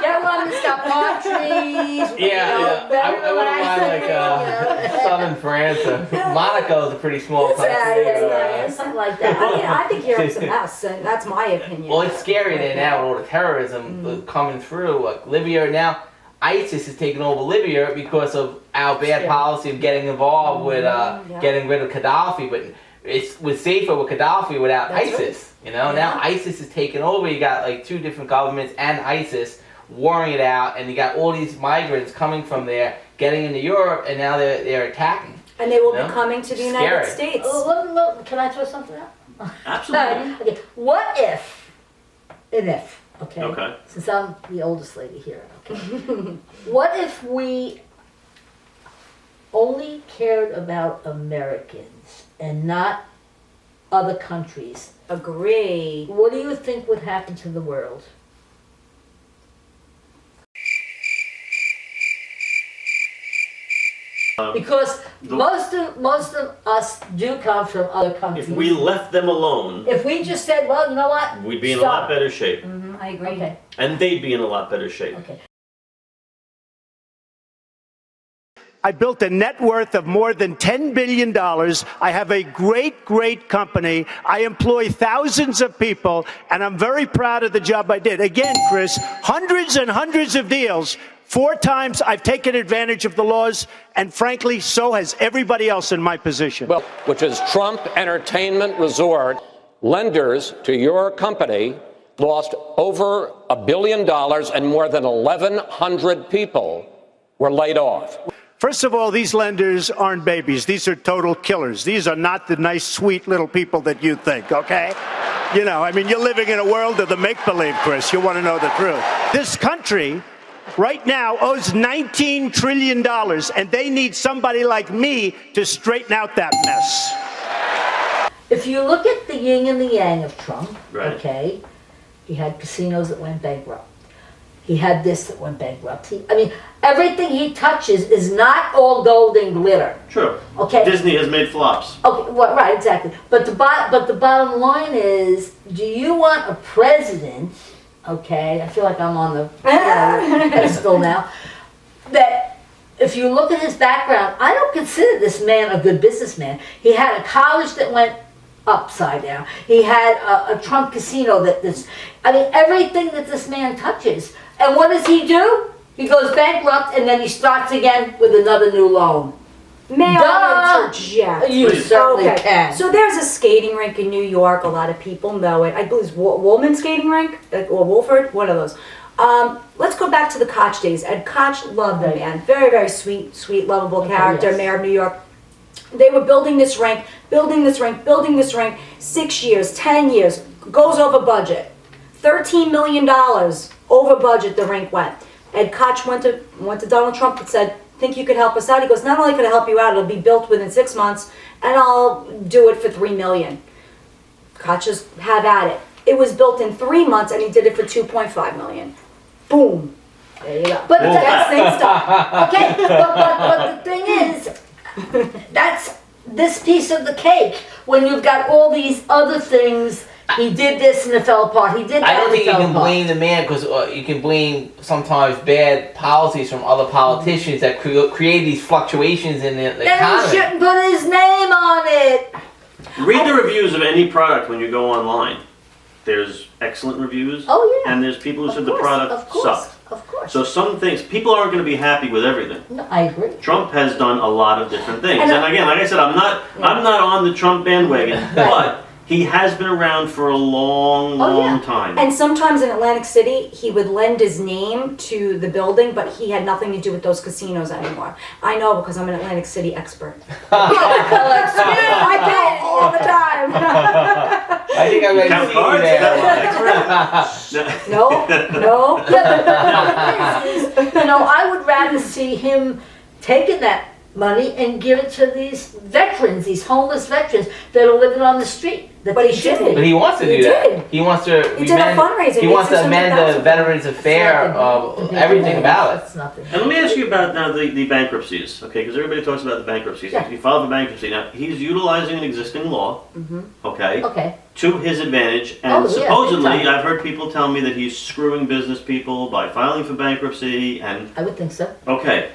S2: get one that's got palm trees.
S3: I wouldn't mind southern France. Monaco is a pretty small country.
S2: Yeah, something like that.
S4: I think Europe's a mess, and that's my opinion.
S3: Well, it's scary there now with all the terrorism coming through. Like Libya now, ISIS is taking over Libya because of our bad policy of getting involved with getting rid of Gaddafi. But it was safer with Gaddafi without ISIS. Right. Now ISIS is taking over. You got like two different governments and ISIS warring it out, and you got all these migrants coming from there, getting into Europe, and now they're attacking.
S4: And they will be coming to the United States.
S2: Look, can I throw something out?
S1: Absolutely.
S2: Okay. What if, okay? Since I'm the oldest lady here, okay. What if we only cared about Americans and not other countries?
S4: Agree.
S2: What do you think would happen to the world? Because most of us do come from other countries.
S1: If we left them alone,
S2: if we just said, well, you know what?
S1: We'd be in a lot better shape.
S4: I agree.
S2: Okay.
S1: And they'd be in a lot better shape.
S2: Okay.
S5: I built a net worth of more than $10 billion. I have a great, great company. I employ thousands of people, and I'm very proud of the job I did. Again, Chris, hundreds and hundreds of deals. 4 times I've taken advantage of the laws, and frankly, so has everybody else in my position.
S10: Well, which is Trump Entertainment Resort. Lenders to your company lost over $1 billion, and more than 1,100 people were laid off.
S5: First of all, these lenders aren't babies. These are total killers. These are not the nice, sweet little people that you think, okay? You're living in a world of the make-believe, Chris. You want to know the truth. This country right now owes $19 trillion, and they need somebody like me to straighten out that mess.
S2: If you look at the yin and the yang of Trump,
S1: Right.
S2: okay, he had casinos that went bankrupt. He had this that went bankrupt. I mean, everything he touches is not all gold and glitter.
S1: True.
S2: Okay.
S1: Disney has made flops.
S2: Okay, well, right, exactly. But the bottom line is, do you want a president? Okay, I feel like I'm on the pedestal now. That if you look at his background, I don't consider this man a good businessman. He had a college that went upside down. He had a Trump casino I mean, everything that this man touches. And what does he do? He goes bankrupt and then he starts again with another new loan.
S4: May I interject?
S2: You certainly can.
S4: So there's a skating rink in New York. A lot of people know it. I believe it's Woolman Skating Rink or Wolford, one of those. Let's go back to the Koch days. Ed Koch loved the man. Very, very sweet, lovable character,
S2: yes.
S4: mayor of New York. They were building this rink, 6 years, 10 years, goes over budget. $13 million over budget the rink went. Ed Koch went to Donald Trump and said, think you could help us out? He goes, not only could I help you out, it'll be built within 6 months, and I'll do it for $3 million. Koch just have at it. It was built in 3 months, and he did it for $2.5 million. Boom. There you go.
S2: But
S4: that's thing stuff.
S2: Okay, but the thing is, that's this piece of the cake. When you've got all these other things, he did this and it fell apart. He did that.
S3: I don't think you
S2: and it fell
S3: can
S2: apart.
S3: blame the man because you can blame sometimes bad policies from other politicians that create these fluctuations in the
S2: Then
S3: economy.
S2: he shouldn't put his name on it.
S1: Read the reviews of any product when you go online. There's excellent reviews.
S2: Oh, yeah.
S1: And there's people who
S2: Of
S1: said
S2: course,
S1: the product
S2: of course,
S1: sucked.
S2: Of course.
S1: So some things, people aren't going to be happy with everything.
S2: No, I agree.
S1: Trump has done a lot of different things.
S4: And
S1: And again, like I said, I'm not on the Trump bandwagon, but he has been around for a long time.
S4: And sometimes in Atlantic City, he would lend his name to the building, but he had nothing to do with those casinos anymore. I know because I'm an Atlantic City expert. I go all the time.
S3: I think I'm going to
S1: Count
S3: see
S1: cards?
S3: you there.
S4: No.
S2: You know, I would rather see him taking that money and give it to these veterans, these homeless veterans that are living on the street.
S4: But he didn't.
S3: But he wants to do
S4: He
S3: that.
S4: did.
S3: He wants to
S4: He did a fundraiser.
S3: He wants to amend the
S4: $600,000.
S3: Veterans Affair of everything about it.
S2: It's nothing.
S1: And let me ask you about now the bankruptcies, okay? Because everybody talks about the bankruptcies.
S2: Yeah.
S1: If you file for bankruptcy, now he's utilizing an existing law, okay,
S2: Okay.
S1: to his advantage. And
S2: Oh, yeah,
S1: supposedly,
S2: big time.
S1: I've heard people tell me that he's screwing business people by filing for bankruptcy. And
S2: I would think so.
S1: okay,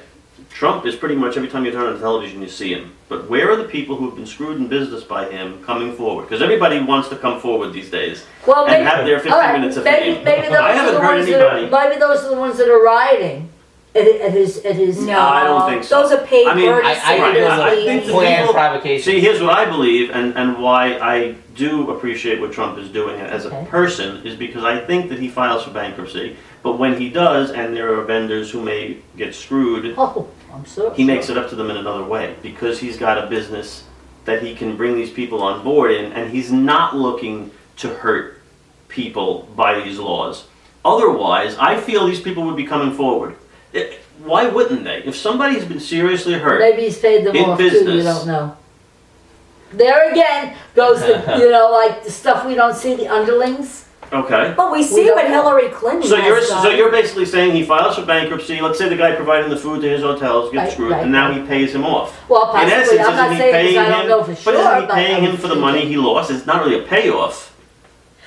S1: Trump is pretty much every time you turn on the television, you see him. But where are the people who have been screwed in business by him coming forward? Because everybody wants to come forward these days
S2: Well,
S1: and have their 15
S2: all right,
S1: minutes of
S2: maybe
S1: fame.
S2: those
S1: I
S2: are
S1: haven't
S2: the
S1: heard
S2: ones
S1: anybody.
S2: maybe those are the ones that are rioting at his.
S4: No,
S1: I don't think so.
S4: Those are paid
S1: I mean,
S4: birds.
S3: I think
S1: Right,
S3: there's
S1: I
S3: a
S1: think the
S3: planned
S1: people-
S3: provocation.
S1: See, here's what I believe, and why I do appreciate what Trump is doing as a
S2: Okay.
S1: person, is because I think that he files for bankruptcy, but when he does, and there are vendors who may get screwed,
S2: Oh, I'm sure.
S1: he makes it up to them in another way, because he's got a business that he can bring these people on board in, and he's not looking to hurt people by these laws. Otherwise, I feel these people would be coming forward. Why wouldn't they? If somebody's been seriously hurt,
S2: Maybe he's paid them
S1: in
S2: off too. You
S1: business.
S2: don't know. There again goes the like the stuff we don't see, the underlings.
S1: okay.
S4: But we see
S2: don't
S4: what
S2: know.
S4: Hillary Clinton
S1: So
S4: has done.
S1: you're basically saying he files for bankruptcy. Let's say the guy providing the food to his hotels gets
S2: Right,
S1: screwed,
S2: right,
S1: and now
S2: right.
S1: he pays him off.
S2: Well,
S1: In
S2: possibly.
S1: essence,
S2: I'm not
S1: isn't he
S2: saying
S1: paying
S2: because I don't
S1: him?
S2: know for
S1: But
S2: sure.
S1: isn't he
S2: but
S1: paying
S2: I'm
S1: him for the money he lost? It's not really a payoff.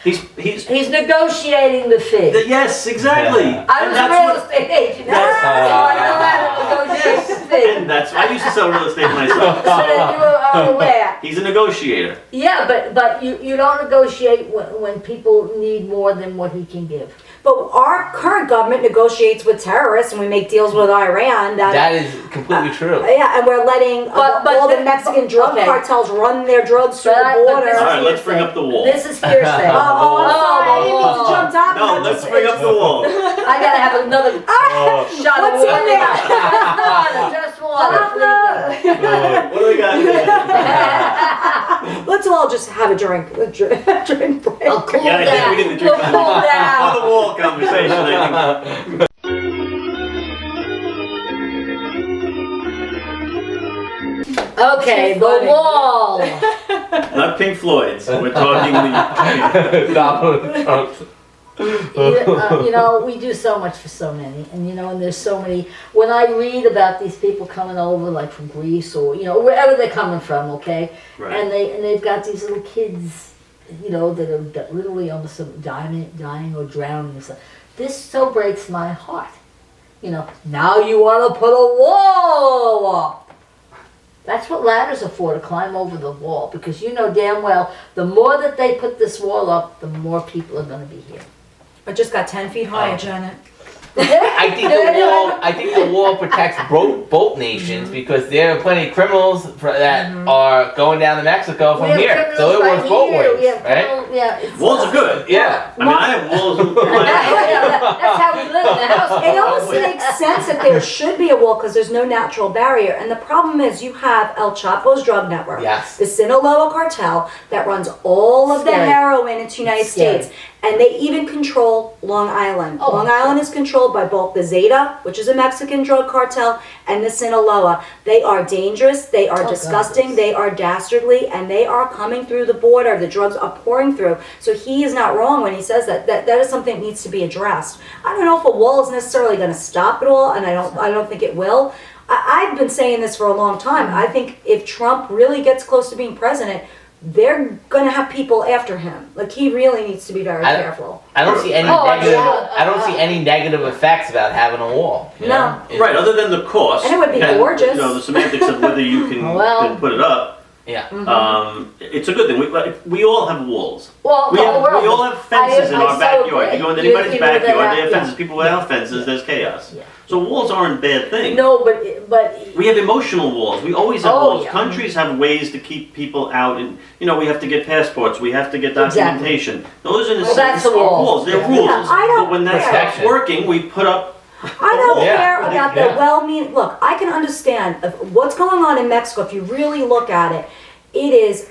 S1: He's
S2: He's negotiating the fee.
S1: yes, exactly.
S2: I was a real estate agent, so I know how to negotiate the fee.
S1: And that's I used to sell real estate myself.
S2: So that you are aware.
S1: He's a negotiator.
S2: Yeah, but you don't negotiate when people need more than what he can give.
S4: But our current government negotiates with terrorists, and we make deals with Iran.
S3: That is completely true.
S4: Yeah, and we're letting
S2: But
S4: all the
S2: the-
S4: Mexican drug
S2: okay.
S4: cartels run their drugs through
S2: But
S4: the
S2: but
S4: border.
S2: this is
S1: All right, let's bring
S2: hearsay.
S1: up the wall.
S2: This is hearsay.
S4: Oh, sorry, I didn't mean to jump top.
S1: No, let's bring up the wall.
S2: I gotta have another shot of
S4: What's in
S2: water.
S4: there?
S2: Just water, please.
S1: What do we got here?
S4: Let's all just have a drink. A drink break.
S2: I'll cool
S1: Yeah, I think we
S2: down.
S1: need to drink
S2: We'll cool down.
S1: on the wall conversation. I think.
S2: Okay, the wall.
S1: Not Pink Floyd's. We're talking the
S3: Donald Trump.
S2: You know, we do so much for so many, and you know, and there's so many. When I read about these people coming over, like from Greece or you know wherever they're coming from, okay,
S1: Right.
S2: and they've got these little kids, you know, that are literally almost dying or drowning or something. This so breaks my heart. You know, now you want to put a wall up. That's what ladders are for, to climb over the wall, because you know damn well the more that they put this wall up, the more people are going to be here.
S4: It just got 10 feet higher, Janet.
S3: I think the wall protects both nations because there are plenty of criminals that are going down to Mexico from here. So it works both ways, right?
S1: walls are good.
S3: Yeah.
S1: I mean, I have walls.
S2: That's how we live in the house.
S4: It almost makes sense that there should be a wall because there's no natural barrier. And the problem is you have El Chapo's drug network,
S3: Yes.
S4: the Sinaloa cartel that runs all of the
S2: Scary.
S4: heroin into the United
S2: Scary.
S4: States. And they even control Long Island.
S2: Oh,
S4: Long Island is controlled by both the Zeta, which is a Mexican drug cartel, and the Sinaloa. They are dangerous, they are disgusting,
S2: God.
S4: they are dastardly, and they are coming through the border. The drugs are pouring through. So he is not wrong when he says that. That is something that needs to be addressed. I don't know if a wall is necessarily going to stop it all, and I don't think it will. I've been saying this for a long time. I think if Trump really gets close to being president, they're going to have people after him. Like, he really needs to be very careful.
S3: I don't see any negative. I don't see any negative effects about having a wall. You know?
S1: Right, other than the cost.
S4: And it would be gorgeous.
S1: You know, the semantics of whether you can put it up.
S3: Yeah.
S1: It's a good thing. We all have walls.
S2: Well,
S1: We all have fences in our backyard. You go into anybody's backyard, they have fences. People without fences, there's chaos.
S2: Yeah.
S1: So walls aren't a bad thing.
S2: No, but
S1: We have emotional walls. We always have
S2: Oh,
S1: walls.
S2: yeah.
S1: Countries have ways to keep people out, and you know we have to get passports. We have to get documentation. Those in a
S2: Well, that's
S1: sense
S2: a
S1: are
S2: wall.
S1: walls. They're
S2: Yeah.
S1: rules.
S4: Yeah, I don't-
S1: But when that
S3: Protection.
S1: stops working, we put up.
S4: I don't
S3: Yeah.
S4: care about the
S3: Yeah.
S4: well-meaning. Look, I can understand what's going on in Mexico. If you really look at it, it is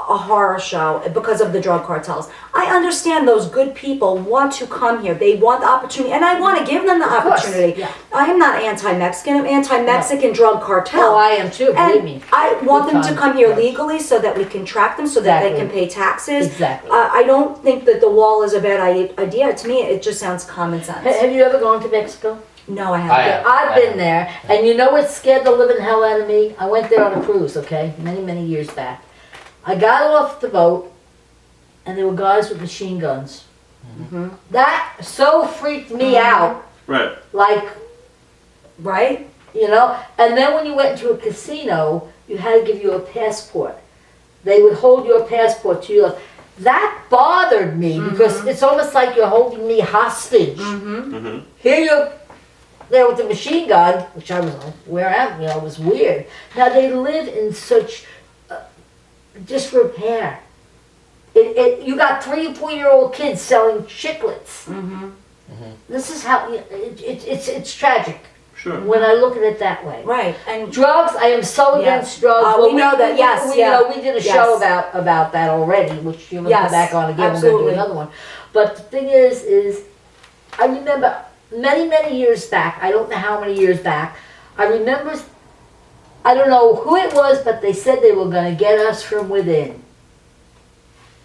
S4: a horror show because of the drug cartels. I understand those good people want to come here. They want the opportunity, and I want to give them the
S2: course,
S4: opportunity.
S2: yeah.
S4: I am not anti-Mexican. I'm anti-Mexican drug cartel.
S2: Oh, I am too, believe
S4: And
S2: me.
S4: I want
S2: Big
S4: them to
S2: time,
S4: come here
S2: yes.
S4: legally so that we can track them, so that they
S2: Exactly.
S4: can pay taxes.
S2: Exactly.
S4: I don't think that the wall is a bad idea. To me, it just sounds common sense.
S2: have you ever gone to Mexico?
S4: No, I
S3: I
S4: haven't.
S3: have.
S2: I've been there, and you know what scared the living hell out of me? I went there on a cruise, okay, many years back. I got off the boat, and there were guys with machine guns. That so freaked me out,
S1: Right.
S2: like,
S4: Right?
S2: you know. And then when you went into a casino, you had to give you a passport. They would hold your passport to you. That bothered me because it's almost like you're holding me hostage. Here you're there with the machine gun, which I was like, where am I? You know, it was weird. Now they live in such disrepair. You got 3 and 4-year-old kids selling chiclets. This is how it's tragic
S1: Sure.
S2: when I look at it that way.
S4: Right. And
S2: Drugs, I am so
S4: Yeah.
S2: against drugs.
S4: We know that, yes,
S2: we,
S4: yeah.
S2: you know, we did a
S4: Yes.
S2: show about that already, which you're going to
S4: Yes,
S2: come back on again. We're
S4: absolutely.
S2: going to do another one. But the thing is I remember many years back, I don't know how many years back, I remember, I don't know who it was, but they said they were going to get us from within.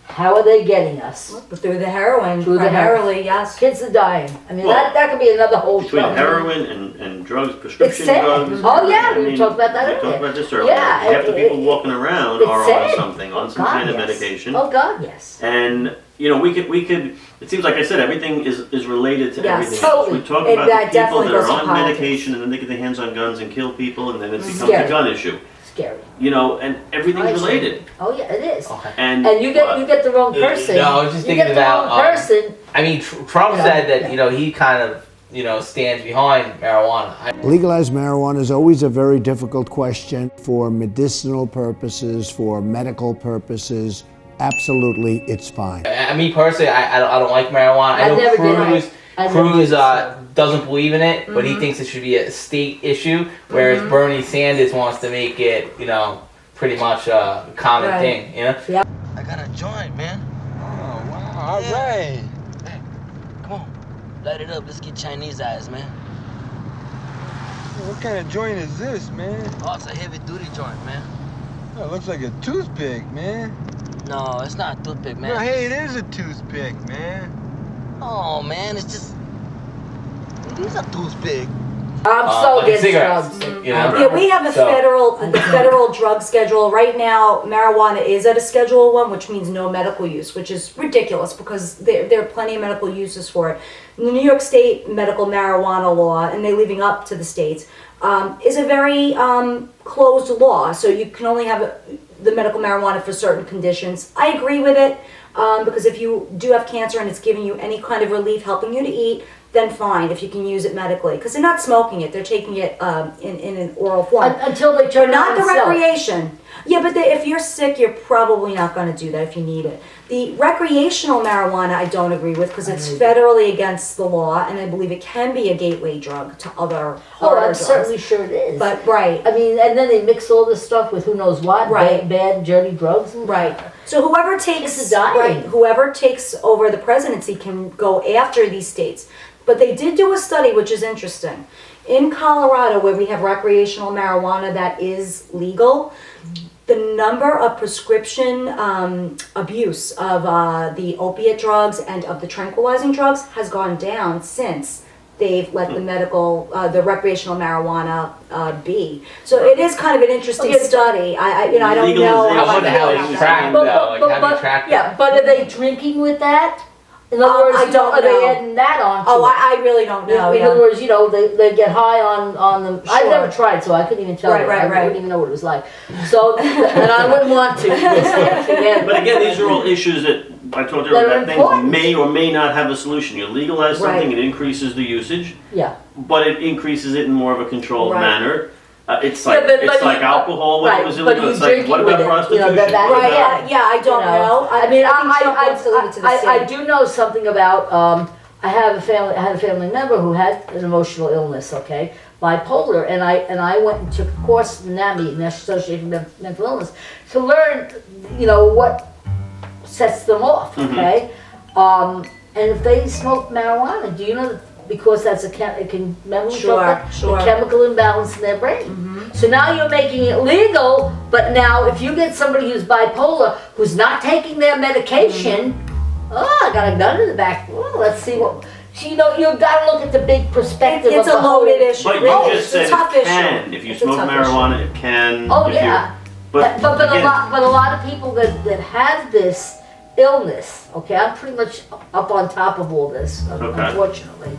S2: How are they getting us?
S4: through the heroin,
S2: Through the
S4: primarily, yes.
S2: Kids are dying. I mean,
S1: Well,
S2: that could be another whole
S1: Between
S2: show.
S1: heroin and drugs, prescription
S2: It's sad.
S1: drugs.
S2: Oh, yeah,
S1: I
S2: we
S1: mean,
S2: talked about that
S1: We
S2: earlier.
S1: talked about this earlier.
S2: Yeah,
S1: Half the people
S2: it-
S1: walking around
S2: it's
S1: are on
S2: sad.
S1: something, on some
S2: God,
S1: kind of
S2: yes.
S1: medication.
S2: Oh God, yes.
S1: And you know, we could. It seems like I said, everything is related to
S4: Yes,
S1: everything else.
S2: totally.
S1: We talk
S4: It-
S1: about
S4: that
S1: the people
S4: definitely
S1: that are
S4: goes to
S1: on
S4: politics.
S1: medication and then they get their hands on guns and kill people, and then it becomes
S2: Scary.
S1: a gun issue.
S2: Scary.
S1: You know, and everything's
S2: I see.
S1: related.
S2: Oh yeah, it is.
S3: Okay.
S1: And
S2: And you get the wrong person.
S3: No, I was just
S2: you
S3: thinking
S2: get the
S3: about,
S2: wrong person.
S3: I mean, Trump
S2: Yeah.
S3: said that
S2: Yeah.
S3: he kind of stands behind marijuana.
S5: Legalize marijuana is always a very difficult question for medicinal purposes, for medical purposes. Absolutely, it's fine.
S3: Me personally, I don't like marijuana. I
S2: I
S3: know
S2: never did. I never
S3: Cruz
S2: did.
S3: doesn't believe in it, but he thinks it should be a state issue, whereas Bernie Sanders wants to make it, pretty much a common
S4: Right.
S3: thing,
S11: I got a joint, man.
S12: Oh, wow. All right.
S11: Hey, come on. Light it up. Let's get Chinese eyes, man.
S12: What kind of joint is this, man?
S11: Oh, it's a heavy duty joint, man.
S12: It looks like a toothpick, man.
S11: No, it's not a toothpick, man.
S12: No, hey, it is a toothpick, man.
S11: Oh, man, it's just... It is a toothpick.
S2: I'm so
S3: like
S2: against
S3: cigarettes,
S2: drugs.
S3: you know?
S4: Yeah, we have a federal drug schedule. Right now, marijuana is at a Schedule 1, which means no medical use, which is ridiculous because there are plenty of medical uses for it. The New York State medical marijuana law, and they're leaving up to the states, is a very closed law. So you can only have the medical marijuana for certain conditions. I agree with it because if you do have cancer and it's giving you any kind of relief, helping you to eat, then fine, if you can use it medically. Because they're not smoking it, they're taking it in an oral form.
S2: Until they turn
S4: not
S2: it
S4: the
S2: on itself.
S4: recreation. Yeah, but if you're sick, you're probably not going to do that if you need it. The recreational marijuana, I don't agree with because it's federally against the law, and I believe it can be a gateway drug to other
S2: Oh, I'm
S4: drugs.
S2: certainly sure it is.
S4: But right,
S2: I mean, and then they mix all this stuff with who knows what,
S4: Right.
S2: bad, dirty drugs.
S4: right. So whoever takes
S2: It's a dying.
S4: whoever takes over the presidency can go after these states. But they did do a study, which is interesting. In Colorado, where we have recreational marijuana that is legal, the number of prescription abuse of the opiate drugs and of the tranquilizing drugs has gone down since they've let the recreational marijuana be. So it is kind of an interesting study. I don't know
S3: I
S4: how
S3: wonder how
S4: about
S3: it's tracked, though. Like, how do you track
S2: yeah,
S3: that?
S2: but are they drinking with that? In other words,
S4: I don't
S2: are they
S4: know.
S2: adding that on?
S4: Oh, I really don't know.
S2: In other words, they get high on them. I've
S4: Sure.
S2: never tried, so I couldn't even tell you. I
S4: Right.
S2: wouldn't even know what it was like. So, and I wouldn't want to.
S1: But again, these are all issues that I talked
S2: That are
S1: earlier about things
S2: important.
S1: may or may not have a solution. You legalize something,
S4: Right.
S1: it increases the usage,
S2: Yeah.
S1: but it increases it in more of a controlled
S4: Right.
S1: manner. It's
S2: Yeah,
S1: like
S2: but
S1: it's like
S2: you-
S1: alcohol when
S2: right,
S1: it was
S2: but
S1: illegal.
S2: you
S1: It's like
S2: drinking
S1: what
S2: with
S1: about
S2: it,
S1: prostitution?
S2: that-
S1: What
S4: Right,
S1: about-
S4: yeah, I don't know.
S2: I mean,
S4: think Trump wants to leave it to the
S2: I
S4: state.
S2: do know something about. I had a family member who had an emotional illness. Okay, bipolar, and I went and took a course in NAMI, National Association of Mental Illness, to learn, what sets them off. Okay, and if they smoke marijuana, do you know that? Because that's it can mentally
S4: Sure.
S2: a chemical imbalance in their brain. So now you're making it legal, but now if you get somebody who's bipolar who's not taking their medication, I got a gun in the back. Oh, let's see what. So, you've got to look at the big perspective.
S4: It's
S2: of
S4: a
S2: the whole-
S4: loaded issue.
S1: But you just
S4: It's
S1: said
S4: a tough
S1: it
S4: issue.
S1: can. If you
S4: It's a
S1: smoke
S4: tough
S1: marijuana, it can.
S2: Oh
S1: if you're-
S2: yeah,
S1: But
S2: but
S1: again,
S2: a lot of people that have this illness. Okay, I'm pretty much up on top of all this.
S1: Okay.
S2: Unfortunately.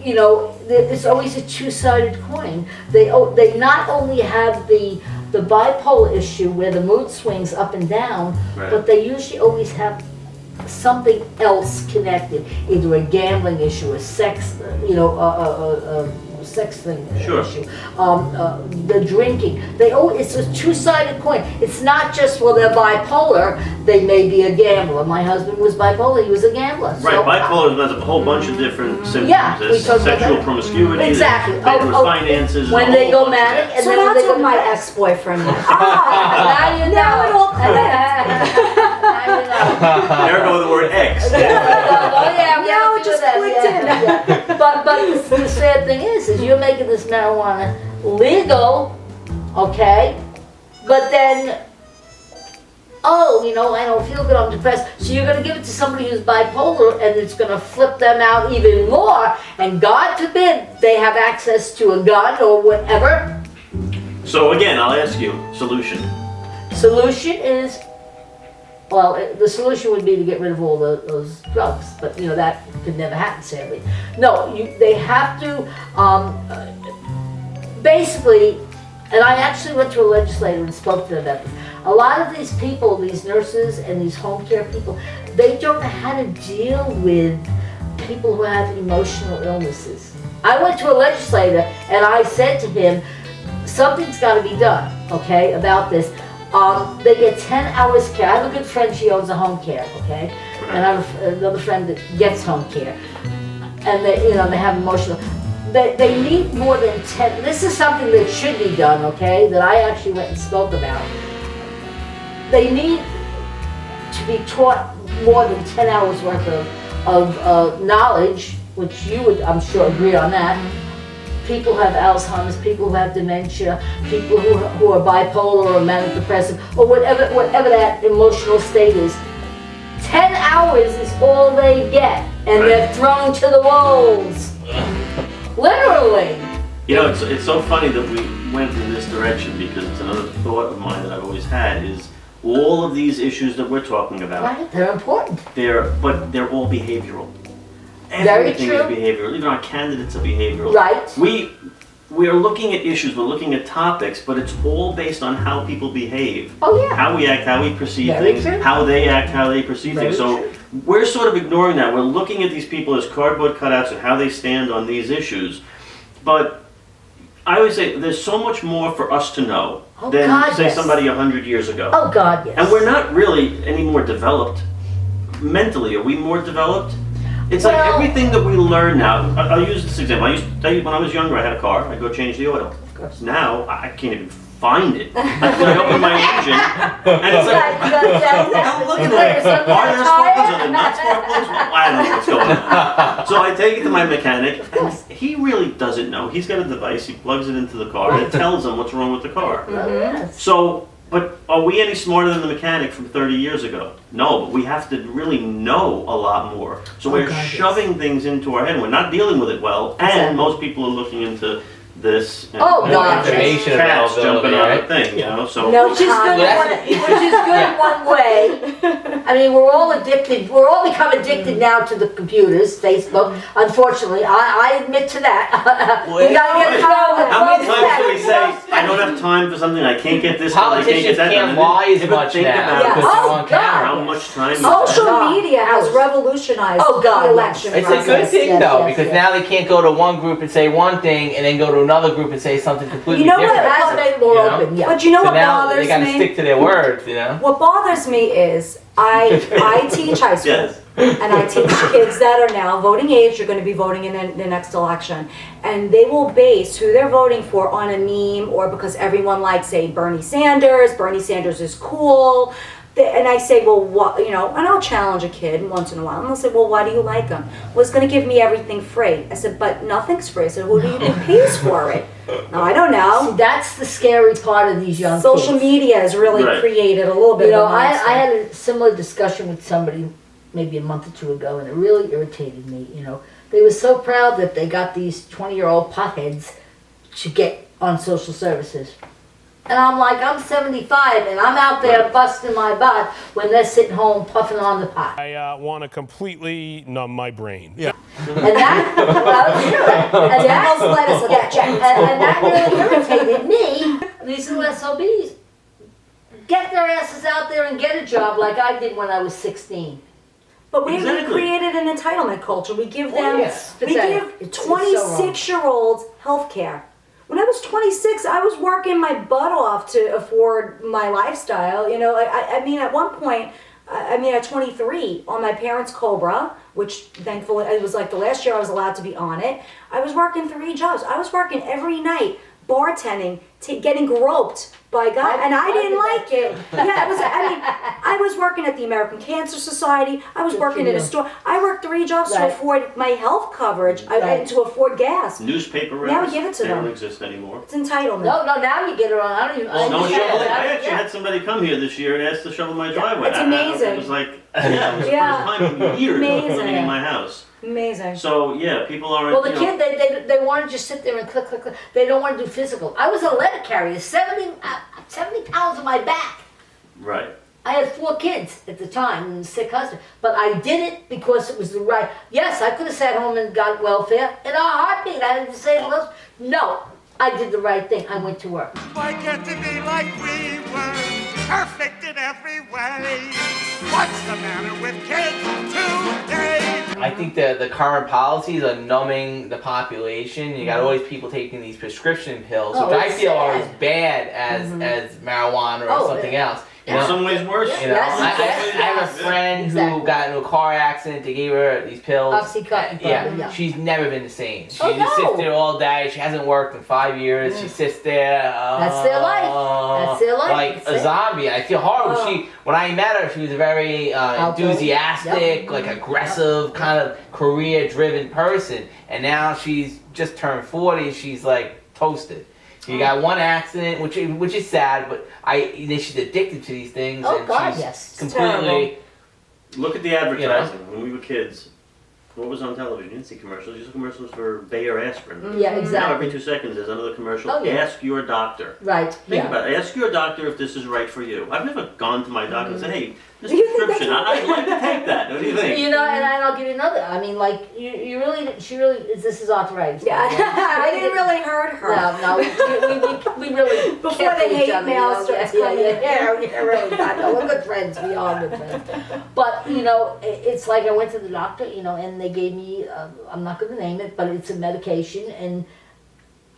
S2: It's always a two-sided coin. They not only have the bipolar issue where the mood swings up and down,
S1: Right.
S2: but they usually always have something else connected, either a gambling issue, a sex, sex thing
S1: Sure.
S2: issue, the drinking. It's a two-sided coin. It's not just, well, they're bipolar, they may be a gambler. My husband was bipolar, he was a gambler.
S1: Right,
S2: So,
S1: bipolar has a whole bunch of different symptoms.
S2: Yeah, we
S1: There's
S2: talked about
S1: sexual
S2: that.
S1: promiscuity, there's
S2: Exactly.
S1: finances,
S2: when
S1: and a
S2: they
S1: whole
S2: go
S1: bunch of
S2: manic,
S1: that.
S2: and
S4: So
S2: then when
S4: that's
S2: they
S4: what
S2: go
S4: my
S2: depressed.
S4: ex-boyfriend was.
S2: Now you know.
S4: Now it all clicks.
S2: Now you know.
S1: There go the word X.
S2: Oh yeah, we
S4: Now
S2: have
S4: it
S2: to do
S4: just
S2: that,
S4: clicked
S2: yeah. But the sad thing is you're making this marijuana legal, okay? But then, I don't feel good, I'm depressed. So you're gonna give it to somebody who's bipolar, and it's gonna flip them out even more. And God forbid they have access to a gun or whatever.
S1: So again, I'll ask you, solution.
S2: Solution is. Well, the solution would be to get rid of all those drugs, but that could never happen, sadly. No, they have to basically, and I actually went to a legislator and spoke to them about this. A lot of these people, these nurses and these home care people, they don't know how to deal with people who have emotional illnesses. I went to a legislator and I said to him, something's got to be done, okay, about this. They get 10 hours care. I have a good friend, she owns a home care, okay? And I have another friend that gets home care. And they have emotional. They need more than 10. This is something that should be done, okay? That I actually went and spoke about. They need to be taught more than 10 hours worth of knowledge, which you would, I'm sure, agree on that, people who have Alzheimer's, people who have dementia, people who are bipolar or manic depressive, or whatever that emotional state is. 10 hours is all they get, and they're thrown to the wolves. Literally.
S1: You know, it's so funny that we went in this direction, because it's another thought of mine that I've always had is all of these issues that we're talking about.
S2: Right, they're important.
S1: But they're all behavioral.
S2: Very
S1: Everything
S2: true.
S1: is behavioral. Even our candidates are behavioral.
S2: Right.
S1: We are looking at issues, we're looking at topics, but it's all based on how people behave.
S2: Oh yeah.
S1: How we act, how we perceive
S2: Very
S1: things,
S2: true.
S1: how they act, how they perceive
S2: Very
S1: things. So
S2: true.
S1: we're sort of ignoring that. We're looking at these people as cardboard cutouts and how they stand on these issues. But I always say there's so much more for us to know than,
S2: God,
S1: say,
S2: yes.
S1: somebody 100 years ago.
S2: Oh God, yes.
S1: And we're not really any more developed. Mentally, are we more developed? It's like everything that we learn now. I'll use this example. When I was younger, I had a car. I'd go change the oil.
S2: Of course.
S1: Now, I can't even find it. I open my engine, and it's like, I'm looking at it. Are there spark plugs? Are there not spark plugs? I don't know what's going on. So I take it to my mechanic, and he really doesn't know. He's got a device. He plugs it into the car, and it tells him what's wrong with the car. So, but are we any smarter than the mechanic from 30 years ago? No, but we have to really know a lot more. So we're shoving things into our head. We're not dealing with it well, and most people are looking into this. And
S3: information
S1: cats
S3: availability,
S1: jumping on
S3: right?
S1: the thing, you know. So
S2: which is good in one way. I mean, we're all addicted. We're all become addicted now to the computers, Facebook. Unfortunately, I admit to that. We gotta get
S1: how many times do we say, I don't have time for something, I can't get this done, I can't get
S3: Politicians
S1: that
S3: can't
S1: done?
S3: lie as
S1: But
S3: much
S1: think
S3: now
S1: about
S3: because they're on camera.
S1: how much time
S4: Social media has revolutionized the election
S3: It's
S4: process.
S3: a good thing though, because now they can't go to one group and say one thing and then go to another group and say something completely
S4: You know what?
S3: different.
S2: It has made it more open, yeah.
S4: But you know
S3: So
S4: what
S3: now
S4: bothers
S3: they gotta
S4: me?
S3: stick to their words, you know?
S4: What bothers me is I teach high school.
S1: Yes.
S4: And I teach kids that are now voting age, are going to be voting in the next election. And they will base who they're voting for on a meme, or because everyone likes, say, Bernie Sanders is cool. And I say, well, what, you know, and I'll challenge a kid once in a while. And they'll say, well, why do you like him? Well, it's going to give me everything free. I said, but nothing's free. I said, who do you think pays for it? No, I don't know.
S2: See, that's the scary part of these young
S4: Social
S2: kids.
S4: media has really created a little bit
S2: You know,
S4: of a
S2: I
S4: monster.
S2: had a similar discussion with somebody maybe a month or two ago, and it really irritated me. You know, they were so proud that they got these 20-year-old potheads to get on social services. And I'm like, I'm 75, and I'm out there busting my butt when they're sitting home puffing on the pot.
S13: I want to completely numb my brain.
S2: And that, and that really irritated me. These little SOBs get their asses out there and get a job like I did when I was 16.
S4: But we created an entitlement culture. We give them, we
S2: pathetic.
S4: give 26-year-olds health care. When I was 26, I was working my butt off to afford my lifestyle. You know, I mean, at one point, at 23, on my parents' Cobra, which thankfully, it was like the last year I was allowed to be on it, I was working 3 jobs. I was working every night, bartending, getting groped by guys, and I didn't like it. Yeah, it was. I mean, I was working at the American Cancer Society. I was working in a store. I worked 3 jobs to afford my health coverage, and to afford gas.
S1: Newspaper
S4: Now
S1: reps,
S4: we give it to
S1: they
S4: them.
S1: don't exist anymore.
S4: It's entitlement.
S2: No, now you get it on. I don't even.
S1: Well, no shoveling. I actually
S2: Yeah.
S1: had somebody come here this year and asked to shovel my driveway.
S4: It's amazing.
S1: It was like, it was the first time in years living in my house.
S4: Amazing.
S1: So yeah, people aren't.
S2: Well, the kid, they want to just sit there and click. They don't want to do physical. I was a letter carrier, 70 pounds on my back.
S1: Right.
S2: I had 4 kids at the time and a sick husband, but I did it because it was the right. Yes, I could have sat home and got welfare in a heartbeat. I had to say, no, I did the right thing. I went to work.
S9: Why can't it be like we were, perfect in every way? What's the matter with kids today?
S3: I think the current policies are numbing the population. You got all these people taking these prescription pills, which I feel are as bad as marijuana or something else. You know?
S1: In some ways worse.
S3: You know, I have a friend who got into a car accident. They gave her these pills.
S2: Oxycontin.
S3: Yeah, she's never been the same. She
S2: Oh,
S3: just
S2: no.
S3: sits there all day. She hasn't worked in 5 years. She sits there.
S2: That's their life. That's their life.
S3: Like a zombie. I feel horrible. When I met her, she was a very enthusiastic, like aggressive, kind of career-driven person. And now she's just turned 40. She's like toasted. She got one accident, which is sad, but she's addicted to these things, and she's completely.
S1: Look at the advertising when we were kids. What was on television? You didn't see commercials. You saw commercials for Bayer aspirin.
S2: Yeah, exactly.
S1: Now every 2 seconds there's another commercial.
S2: Oh, yeah.
S1: Ask your doctor.
S2: Right.
S1: Think about it. Ask your doctor if this is right for you. I've never gone to my doctor and said, "Hey, this prescription, I'd like to take that." What do you think?
S2: You know, and I'll give you another. I mean, like she really this is arthritis.
S4: Yeah, I didn't really hurt her.
S2: No, we really
S4: before the hate mail starts coming.
S2: Yeah, really. We're good friends. We are good friends. But you know, it's like I went to the doctor, you know, and they gave me I'm not going to name it, but it's a medication, and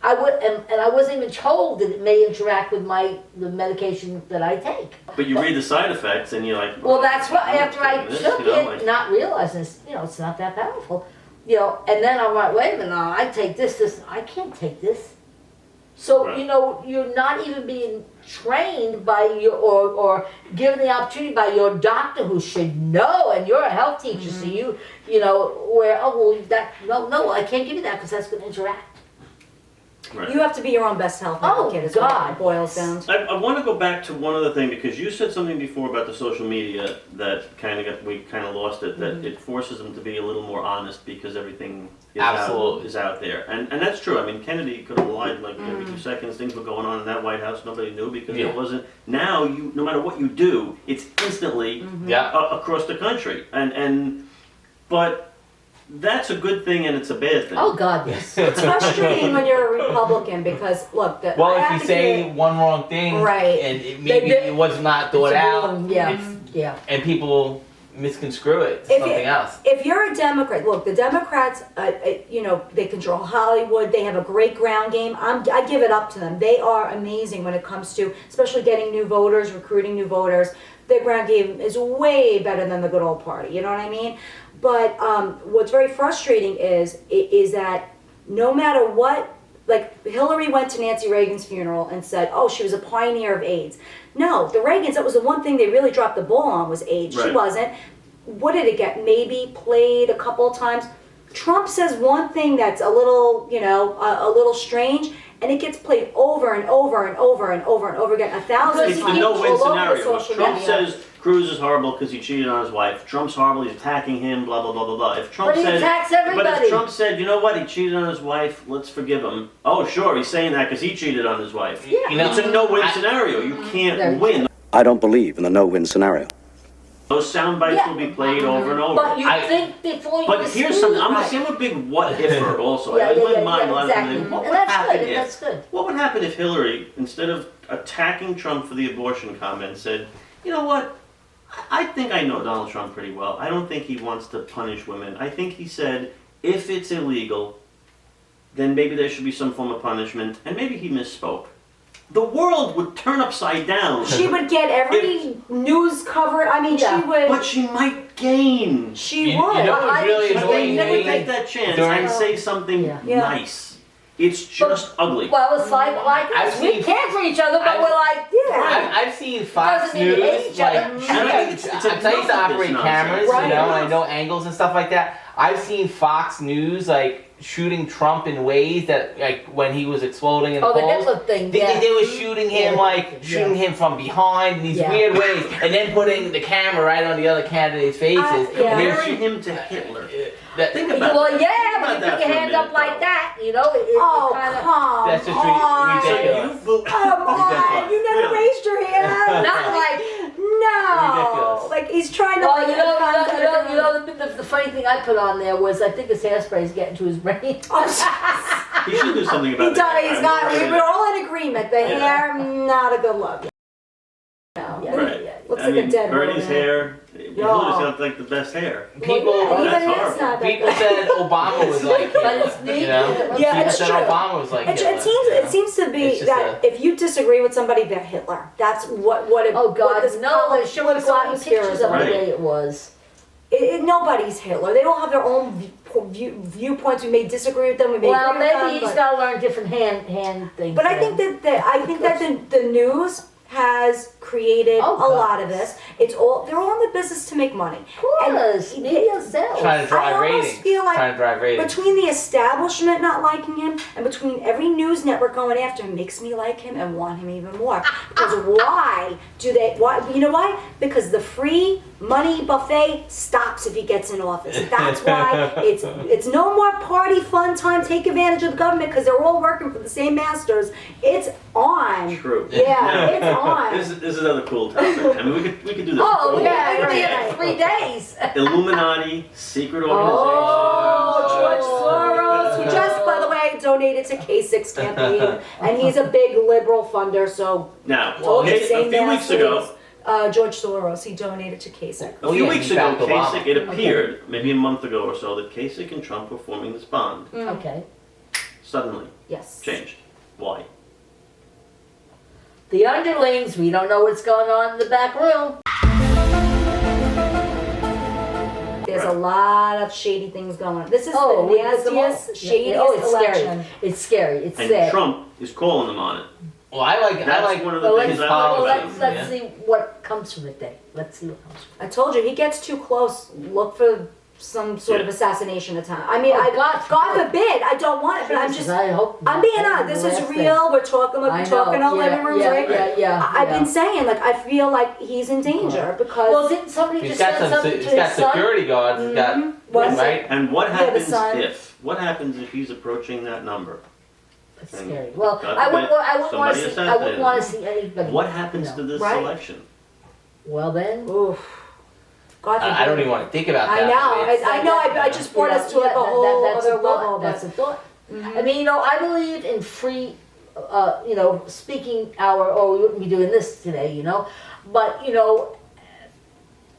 S2: I wasn't even told that it may interact with the medication that I take.
S1: But you read the side effects, and you're like,
S2: well, that's what after I took it,
S1: like,
S2: not realizing, you know, it's not that powerful, you know. And then I'm like, wait a minute, now I take this. I can't take this. So you know, you're not even being trained by your or given the opportunity by your doctor, who should know, and you're a health teacher, so you know where no, I can't give you that because that's going to interact.
S1: Right.
S4: You have to be your own best health advocate. Is what it boils down.
S1: I want to go back to one other thing, because you said something before about the social media that we kind of lost it. That it forces them to be a little more honest because everything is out there, and that's true. I mean, Kennedy could have lied like every 2 seconds. Things were going on in that White House. Nobody knew because it wasn't. Now no matter what you do, it's instantly across the country, but. That's a good thing and it's a bad thing.
S2: Oh God, yes.
S4: It's frustrating when you're a Republican because look,
S3: if you say one wrong thing, and it was not thought out, and people misconstrue it to something else.
S4: If you're a Democrat, look, the Democrats, you know, they control Hollywood. They have a great ground game. I give it up to them. They are amazing when it comes to, especially getting new voters, recruiting new voters. Their ground game is way better than the good old party. You know what I mean? But what's very frustrating is that no matter what, like Hillary went to Nancy Reagan's funeral and said, oh, she was a pioneer of AIDS. No, the Reagans, that was the one thing they really dropped the ball on was AIDS. Right. She wasn't. What did it get? Maybe played a couple of times. Trump says one thing that's a little, you know, a little strange, and it gets played over and over and over and over and over again 1,000 times.
S1: It's the no-win scenario. Trump says Cruz is horrible because he cheated on his wife. Trump's horrible, he's attacking him, blah, blah, blah, blah, blah. If Trump
S2: attacks everybody.
S1: But if Trump said, you know what, he cheated on his wife, let's forgive him. Oh, sure, he's saying that because he cheated on his wife.
S2: Yeah.
S1: You know, it's a no-win scenario. You can't win.
S14: I don't believe in the no-win scenario.
S1: Those sound bites will be played over and over.
S2: But you think before you
S1: But here's something, I'm a big what-iffer also.
S2: Exactly.
S1: What would happen if, what would happen if Hillary, instead of attacking Trump for the abortion comment, said, you know what, I think I know Donald Trump pretty well. I don't think he wants to punish women. I think he said, if it's illegal, then maybe there should be some form of punishment, and maybe he misspoke. The world would turn upside down.
S4: She would get every news cover. I mean, she would.
S1: But she might gain.
S4: She would.
S3: You know what's really
S1: but they never take that chance and say something nice. It's just ugly.
S2: Well, it's like us. We care for each other, but we're like,
S3: I've seen Fox News. I used to operate cameras, you know, and I know angles and stuff like that. I've seen Fox News shooting Trump in ways that, like, when he was exploding in the polls,
S2: the Hitler thing,
S3: they were shooting him shooting him from behind in these weird ways, and then putting the camera right on the other candidates' faces.
S1: Comparing him to Hitler. Think about
S2: but
S1: put
S2: you put your hand up like that, you know.
S3: That's just ridiculous.
S4: Come on, you never raised your hand.
S2: Not like
S3: ridiculous.
S4: Like he's trying to.
S2: Well, you know, the funny thing I put on there was I think his hairspray is getting to his brain.
S1: He should do something about it.
S4: We're all in agreement. The hair, not a good look. Looks like a dead
S1: Bernie's hair. He sounds like the best hair.
S3: People said Obama was like him.
S2: But it's neat.
S3: You know?
S4: It's
S3: true. Obama was like him.
S4: It seems to be that if you disagree with somebody, they're Hitler. That's what it.
S2: Oh God,
S4: what
S2: no! They're showing pictures of the way it was.
S4: Nobody's Hitler. They don't have their own viewpoints. We may disagree with them. We may agree with them,
S2: he's got to learn different hand things.
S4: But I think that the news has created a lot of this. They're all in the business to make money.
S2: Of course, media sells.
S3: Trying to drive
S4: I almost
S3: ratings.
S4: feel like
S3: Trying to drive ratings.
S4: between the establishment not liking him and between every news network going after him makes me like him and want him even more. Because you know why? Because the free money buffet stops if he gets in office. That's why it's no more party fun time, take advantage of the government because they're all working for the same masters. It's on.
S1: True.
S4: Yeah, it's on.
S1: This is another cool topic. I mean, we could do this.
S2: Oh, yeah, it'll be in 3 days.
S1: Illuminati, secret organization.
S4: Oh, George Soros, who just, by the way, donated to K6 campaign, and he's a big liberal funder, so...
S1: Now,
S4: told you,
S1: a
S4: same
S1: few weeks ago...
S4: George Soros, he donated to Kasich.
S1: A few weeks ago, Kasich, it appeared, maybe a month ago or so, that Kasich and Trump were forming this bond.
S2: Okay.
S1: Suddenly.
S4: Yes.
S1: Changed. Why?
S2: The underlings, we don't know what's going on in the back room.
S4: There's a lot of shady things going on. This is the nastiest, shadiest election.
S2: It's scary. It's
S1: and
S2: sad.
S1: Trump is calling them on it.
S3: Well, I like
S1: one of the things I like about him.
S2: Let's see what comes from it then. Let's see what comes from it.
S4: I told you, he gets too close. Look for some sort of assassination attempt. I mean, God forbid, I don't want it, but I'm just, I'm being honest, this is real, we're talking like we're talking in our living rooms, right? I've been saying, like, I feel like he's in danger because...
S2: Well, didn't somebody just send something to his son?
S3: He's got security guards, he's got, right?
S1: And what happens what happens if he's approaching that number?
S2: That's scary. Well, I wouldn't want to see anybody.
S1: What happens to this election?
S2: Well then,
S4: oof.
S3: I don't even want to think about that.
S4: I know. I just brought us to like a whole other level.
S2: That's a thought. I mean, I believe in free, speaking or we wouldn't be doing this today, But,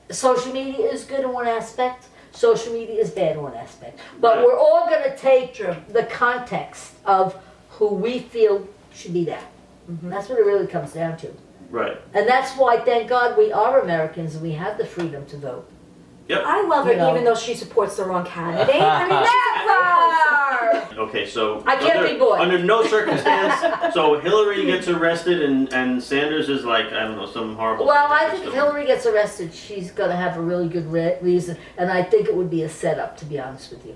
S2: social media is good in one aspect. Social media is bad in one aspect. But we're all going to take the context of who we feel should be there. That's what it really comes down to.
S1: Right.
S2: And that's why, thank God, we are Americans and we have the freedom to vote.
S1: Yep.
S4: I love her even though she supports the wrong candidate. I mean, never!
S1: Okay, so...
S2: I can't be bought.
S1: Under no circumstance, so Hillary gets arrested and Sanders is like, I don't know, some horrible...
S2: Well, I think if Hillary gets arrested, she's going to have a really good reason, and I think it would be a setup, to be honest with you.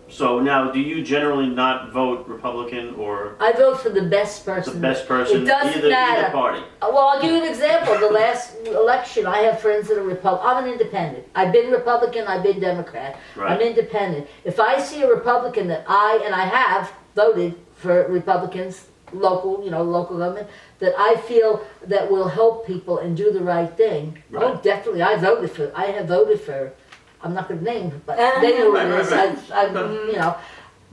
S1: So now, do you generally not vote Republican or...
S2: I vote for the best person.
S1: The best person,
S2: it doesn't matter.
S1: Either party.
S2: Well, I'll give you an example. The last election, I have friends that are Republican. I'm an independent. I've been Republican, I've been Democrat.
S1: Right.
S2: I'm independent. If I see a Republican that I have voted for Republicans, local government, that I feel that will help people and do the right thing, oh, definitely, I have voted for, I'm not going to name, but they know what it is.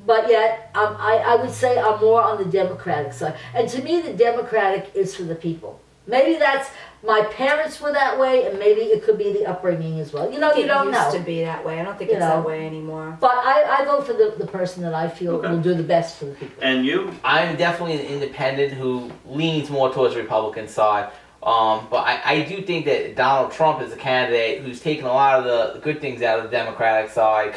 S2: But yet, I would say I'm more on the Democratic side. And to me, the Democratic is for the people. Maybe that's, my parents were that way, and maybe it could be the upbringing as well. You don't know.
S4: It used to be that way. I don't think it's that way anymore.
S2: But I vote for the person that I feel will do the best for the people.
S1: And you?
S3: I'm definitely an independent who leans more towards the Republican side. But I do think that Donald Trump is a candidate who's taken a lot of the good things out of the Democratic side,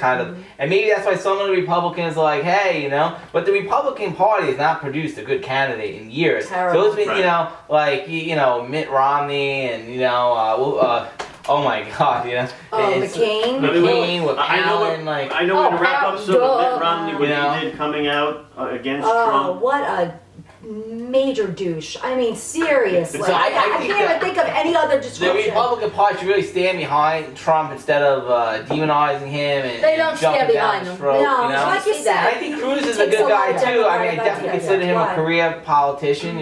S3: and maybe that's why some of the Republicans are like, hey, but the Republican Party has not produced a good candidate in years.
S4: Terrible.
S3: So it's been, Mitt Romney and, oh my God, McCain with Palin,
S1: I know when to wrap up so Mitt Romney, what he did coming out against Trump.
S4: Oh, what a major douche. I mean, seriously.
S3: So I
S4: can't even think of any other description.
S3: The Republican Party should really stand behind Trump instead of demonizing him and
S2: they don't stand behind him.
S4: Like you said,
S3: I think Cruz is a good guy too. I mean, I definitely consider him a career politician,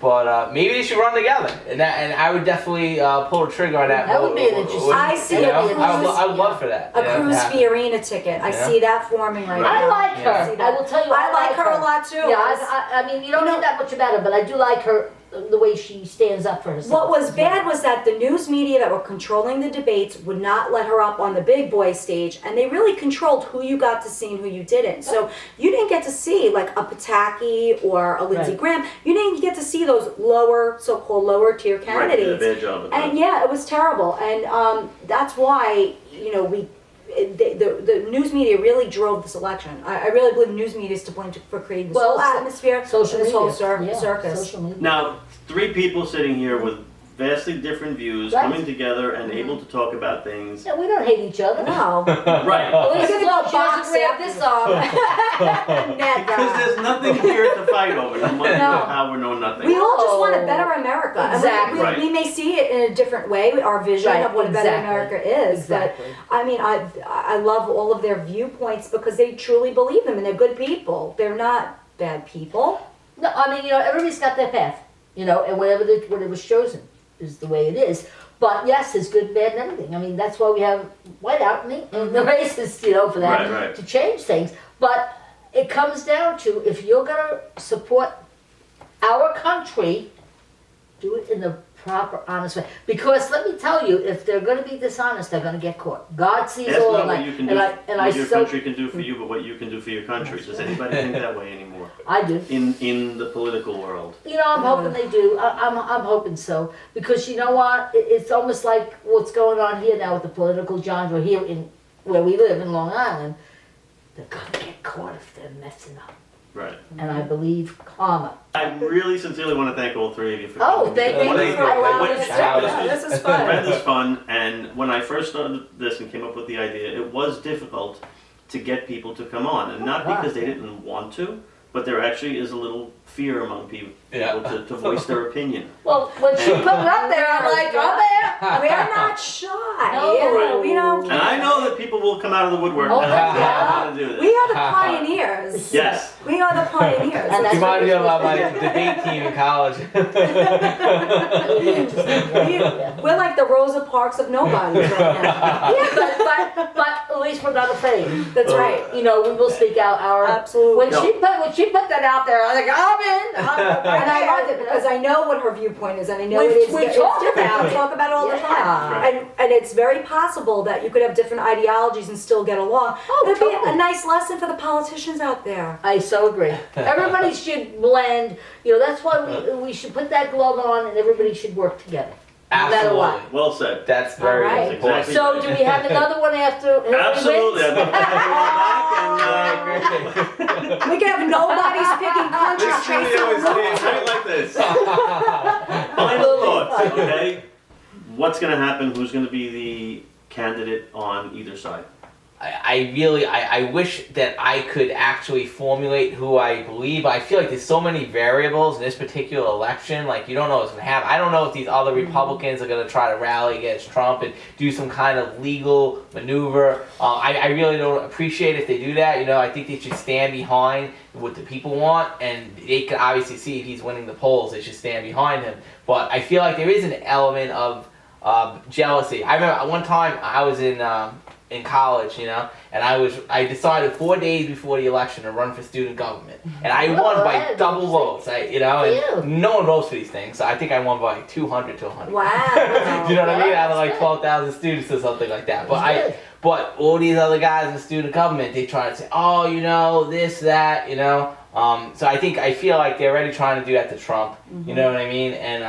S3: but maybe they should run together, and I would definitely pull the trigger on that.
S2: That would be an interesting.
S4: I see
S3: I would love for that.
S4: A Cruz Fiorina ticket. I see that forming right now.
S2: I like her. I will tell you,
S4: I like her a lot too.
S2: Yeah, I mean, you don't know that much about her, but I do like her, the way she stands up for herself.
S4: What was bad was that the news media that were controlling the debates would not let her up on the big boy stage, and they really controlled who you got to see and who you didn't. So you didn't get to see like a Pataki or a Lindsey Graham. You didn't get to see those so-called lower tier candidates.
S1: Right, bad job
S4: and yeah, it was terrible. And that's why the news media really drove this election. I really believe news media is to blame for creating this whole atmosphere,
S2: social
S4: this
S2: media.
S4: whole circus.
S2: Social media.
S1: Now, three people sitting here with vastly different views,
S2: Right.
S1: coming together and able to talk about things.
S2: Yeah, we don't hate each other.
S4: No.
S1: Right.
S2: At least
S4: We're
S2: as
S4: gonna
S2: long
S4: go
S2: as she doesn't
S4: box
S2: grab
S4: after
S2: this
S4: this.
S2: arm.
S1: Because there's nothing here to fight over, no money, no
S4: No.
S1: power, no nothing.
S4: We all just want a better America. And
S2: Exactly.
S4: We,
S1: Right.
S4: we may see it in a different way, our vision
S2: Right,
S4: of what a better
S2: exactly.
S4: America is.
S2: Exactly.
S4: But I mean, I love all of their viewpoints because they truly believe them and they're good people. They're not bad people.
S2: No, I mean, everybody's got their path, and whatever was chosen is the way it is. But yes, there's good, bad, and everything. I mean, that's why we have whiteout in the races, for that,
S1: Right.
S2: to change things. But it comes down to, if you're going to support our country, do it in the proper, honest way. Because let me tell you, if they're going to be dishonest, they're going to get caught. God sees
S1: That's
S2: all,
S1: not
S2: and
S1: what you can do, what your country can do for you, but what you can do for your country. Does anybody think that way anymore?
S2: I do.
S1: In the political world.
S2: I'm hoping they do. I'm hoping so. Because you know what? It's almost like what's going on here now with the political genre here in where we live in Long Island. They're going to get caught if they're messing up.
S1: Right.
S2: And I believe karma.
S1: I really sincerely want to thank all three of you for
S2: Oh,
S1: coming.
S2: thank you for allowing us to do this.
S4: This is fun.
S1: Tremendous fun, and when I first started this and came up with the idea, it was difficult to get people to come on, and not because they didn't want to, but there actually is a little fear among people to voice their opinion.
S2: Well, when she put it up there, I'm like, I'm there.
S4: We're not shy.
S2: No.
S4: We don't
S1: And I know that people will come out of the woodwork and want to do this.
S4: We are the pioneers.
S1: Yes.
S4: We are the pioneers.
S2: And that's
S3: Remind me
S2: what
S3: about my debate team in college.
S4: We're like the Rosa Parks of Nobodies right now.
S2: but at least we're not afraid.
S4: That's right.
S2: We will speak out our.
S4: Absolutely.
S2: When she put that out there, I was like, I'm in.
S4: And I loved it because I know what her viewpoint is, and I know
S2: We
S4: it's
S2: talk
S4: different.
S2: about
S4: We
S2: it.
S4: talk about it all the
S2: Yeah.
S4: time,
S1: Right.
S4: and it's very possible that you could have different ideologies and still get along.
S2: Oh,
S4: It'd
S2: totally.
S4: be a nice lesson for the politicians out there.
S2: I so agree. Everybody should blend. That's why we should put that glove on, and everybody should work together. No matter what.
S3: Absolutely.
S1: Well said.
S3: That's very
S2: All right.
S3: important.
S1: Exactly.
S2: So do we have another one after Hillary
S1: Absolutely. I'd
S2: wins?
S1: love to have you all back and,
S4: We can have Nobodies picking country
S1: this studio is
S4: tracing.
S1: right like this. Final thoughts, okay? What's going to happen? Who's going to be the candidate on either side?
S3: I wish that I could actually formulate who I believe. I feel like there's so many variables in this particular election. Like, you don't know what's going to happen. I don't know if these other Republicans are going to try to rally against Trump and do some kind of legal maneuver. I really don't appreciate if they do that. I think they should stand behind what the people want, and they can obviously see if he's winning the polls. They should stand behind him. But I feel like there is an element of jealousy. I remember one time I was in college, and I decided 4 days before the election to run for student government, and I won by double votes. And no one votes for these things, so I think I won by 200 to 100.
S4: Wow.
S3: Do you know what I mean? Out of like 12,000 students or something like that. But all these other guys in student government, they try to say, oh, this, that, So I feel like they're already trying to do that to Trump. You know what I mean? And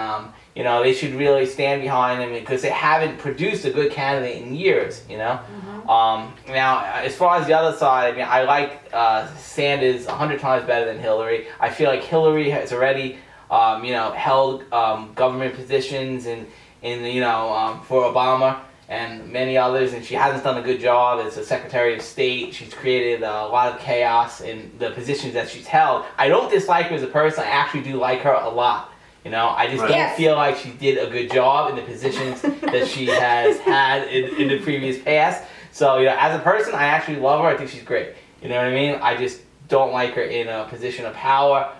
S3: they should really stand behind him because they haven't produced a good candidate in years. Now, as far as the other side, I like Sanders 100 times better than Hillary. I feel like Hillary has already, held government positions in for Obama and many others, and she hasn't done a good job as a Secretary of State. She's created a lot of chaos in the positions that she's held. I don't dislike her as a person. I actually do like her a lot. I just don't feel like she did a good job in the positions that she has had in the previous past. So, as a person, I actually love her. I think she's great. You know what I mean? I just don't like her in a position of power.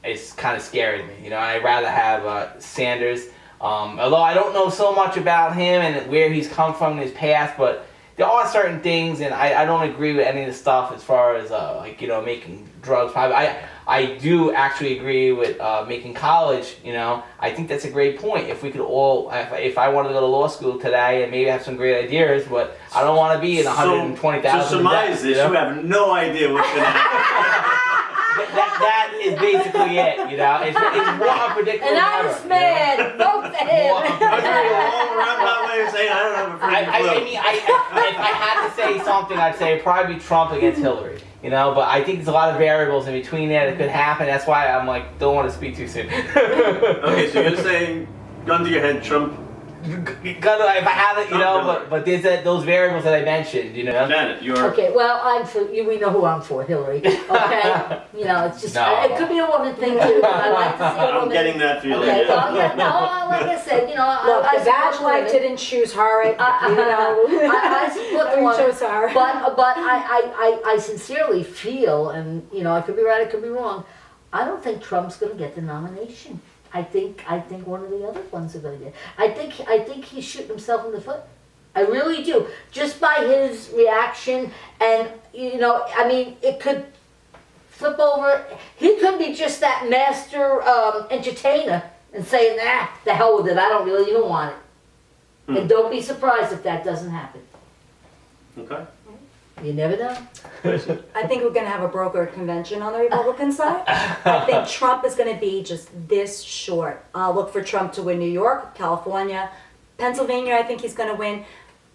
S3: It's kind of scary to me. I'd rather have Sanders. Although I don't know so much about him and where he's come from in his past, but there are certain things, and I don't agree with any of the stuff as far as making drugs private. I do actually agree with making college. I think that's a great point. If we could all, if I wanted to go to law school today and maybe have some great ideas, but I don't want to be in 120,000.
S1: To surmise this, you have no idea what's going to happen.
S3: That is basically it, It's more unpredictable
S2: An
S3: than ever.
S2: honest man, vote for him.
S1: I'm going to go all around that way and say, saying I don't have a freaking
S3: I
S1: clue.
S3: mean, if I had to say something, I'd say it'd probably be Trump against Hillary. You know, but I think there's a lot of variables in between there that could happen. That's why I'm like, don't want to speak too soon.
S1: Okay, so you're saying, gun to your head, Trump.
S3: If I have it, you know, but there's those variables that I mentioned, you know.
S1: Janet, you're.
S2: Okay, well, I'm for you. We know who I'm for, Hillary. Okay, you know, it's just it could be a woman thing too. But I like to see a woman.
S1: I'm getting that feeling.
S2: Okay, well, yeah, no, like I said, you know,
S4: Look,
S2: I
S4: the Badge
S2: women.
S4: Life didn't choose her. You know,
S2: I support the woman,
S4: chose her.
S2: but I sincerely feel, and you know, I could be right, I could be wrong. I don't think Trump's going to get the nomination. I think one of the other ones are going to get. I think he's shooting himself in the foot. I really do. Just by his reaction, and you know, I mean, it could flip over. He could be just that master entertainer and say, "Nah, the hell with it. I don't really even want it." And don't be surprised if that doesn't happen.
S1: Okay.
S2: You never know.
S4: I think we're going to have a brokered convention on the Republican side. I think Trump is going to be just this short. I'll look for Trump to win New York, California, Pennsylvania. I think he's going to win.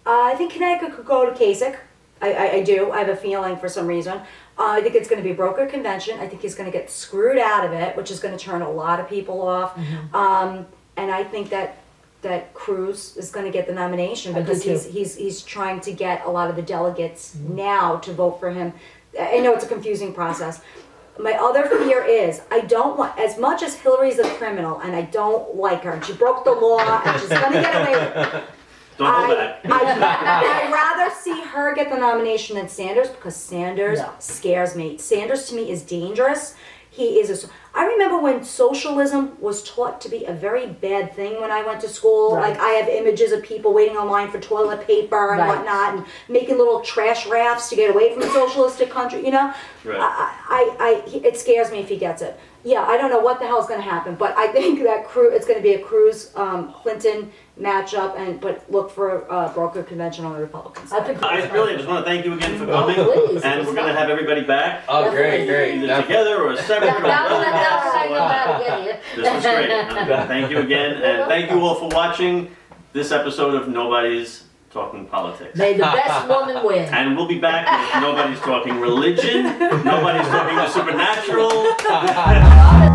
S4: I think Connecticut could go to Kasich. I do. I have a feeling for some reason. I think it's going to be a brokered convention. I think he's going to get screwed out of it, which is going to turn a lot of people off. And I think that Cruz is going to get the nomination because he's trying to get a lot of the delegates now to vote for him. I know it's a confusing process. My other fear is I don't want, as much as Hillary's a criminal and I don't like her and she broke the law and she's going to get away with it.
S1: Don't hold back.
S4: I'd rather see her get the nomination than Sanders because Sanders scares me. Sanders to me is dangerous. He is I remember when socialism was taught to be a very bad thing when I went to school.
S2: Right.
S4: Like I have images of people waiting online for toilet paper and whatnot, and making little trash rafts to get away from the socialistic country. You know, it scares me if he gets it. Yeah, I don't know what the hell is going to happen, but I think that it's going to be a Cruz Clinton matchup, but look for a broker convention on the Republican side.
S1: I really just want to thank you again for coming, and we're going to have everybody back.
S3: Oh, great.
S1: Either together or separate.
S2: I know how to get here.
S1: This was great. Thank you again, and thank you all for watching this episode of Nobody's Talking Politics.
S2: May the best woman win.
S1: And we'll be back with Nobody's Talking Religion, Nobody's Talking the Supernatural.
S9: Bye.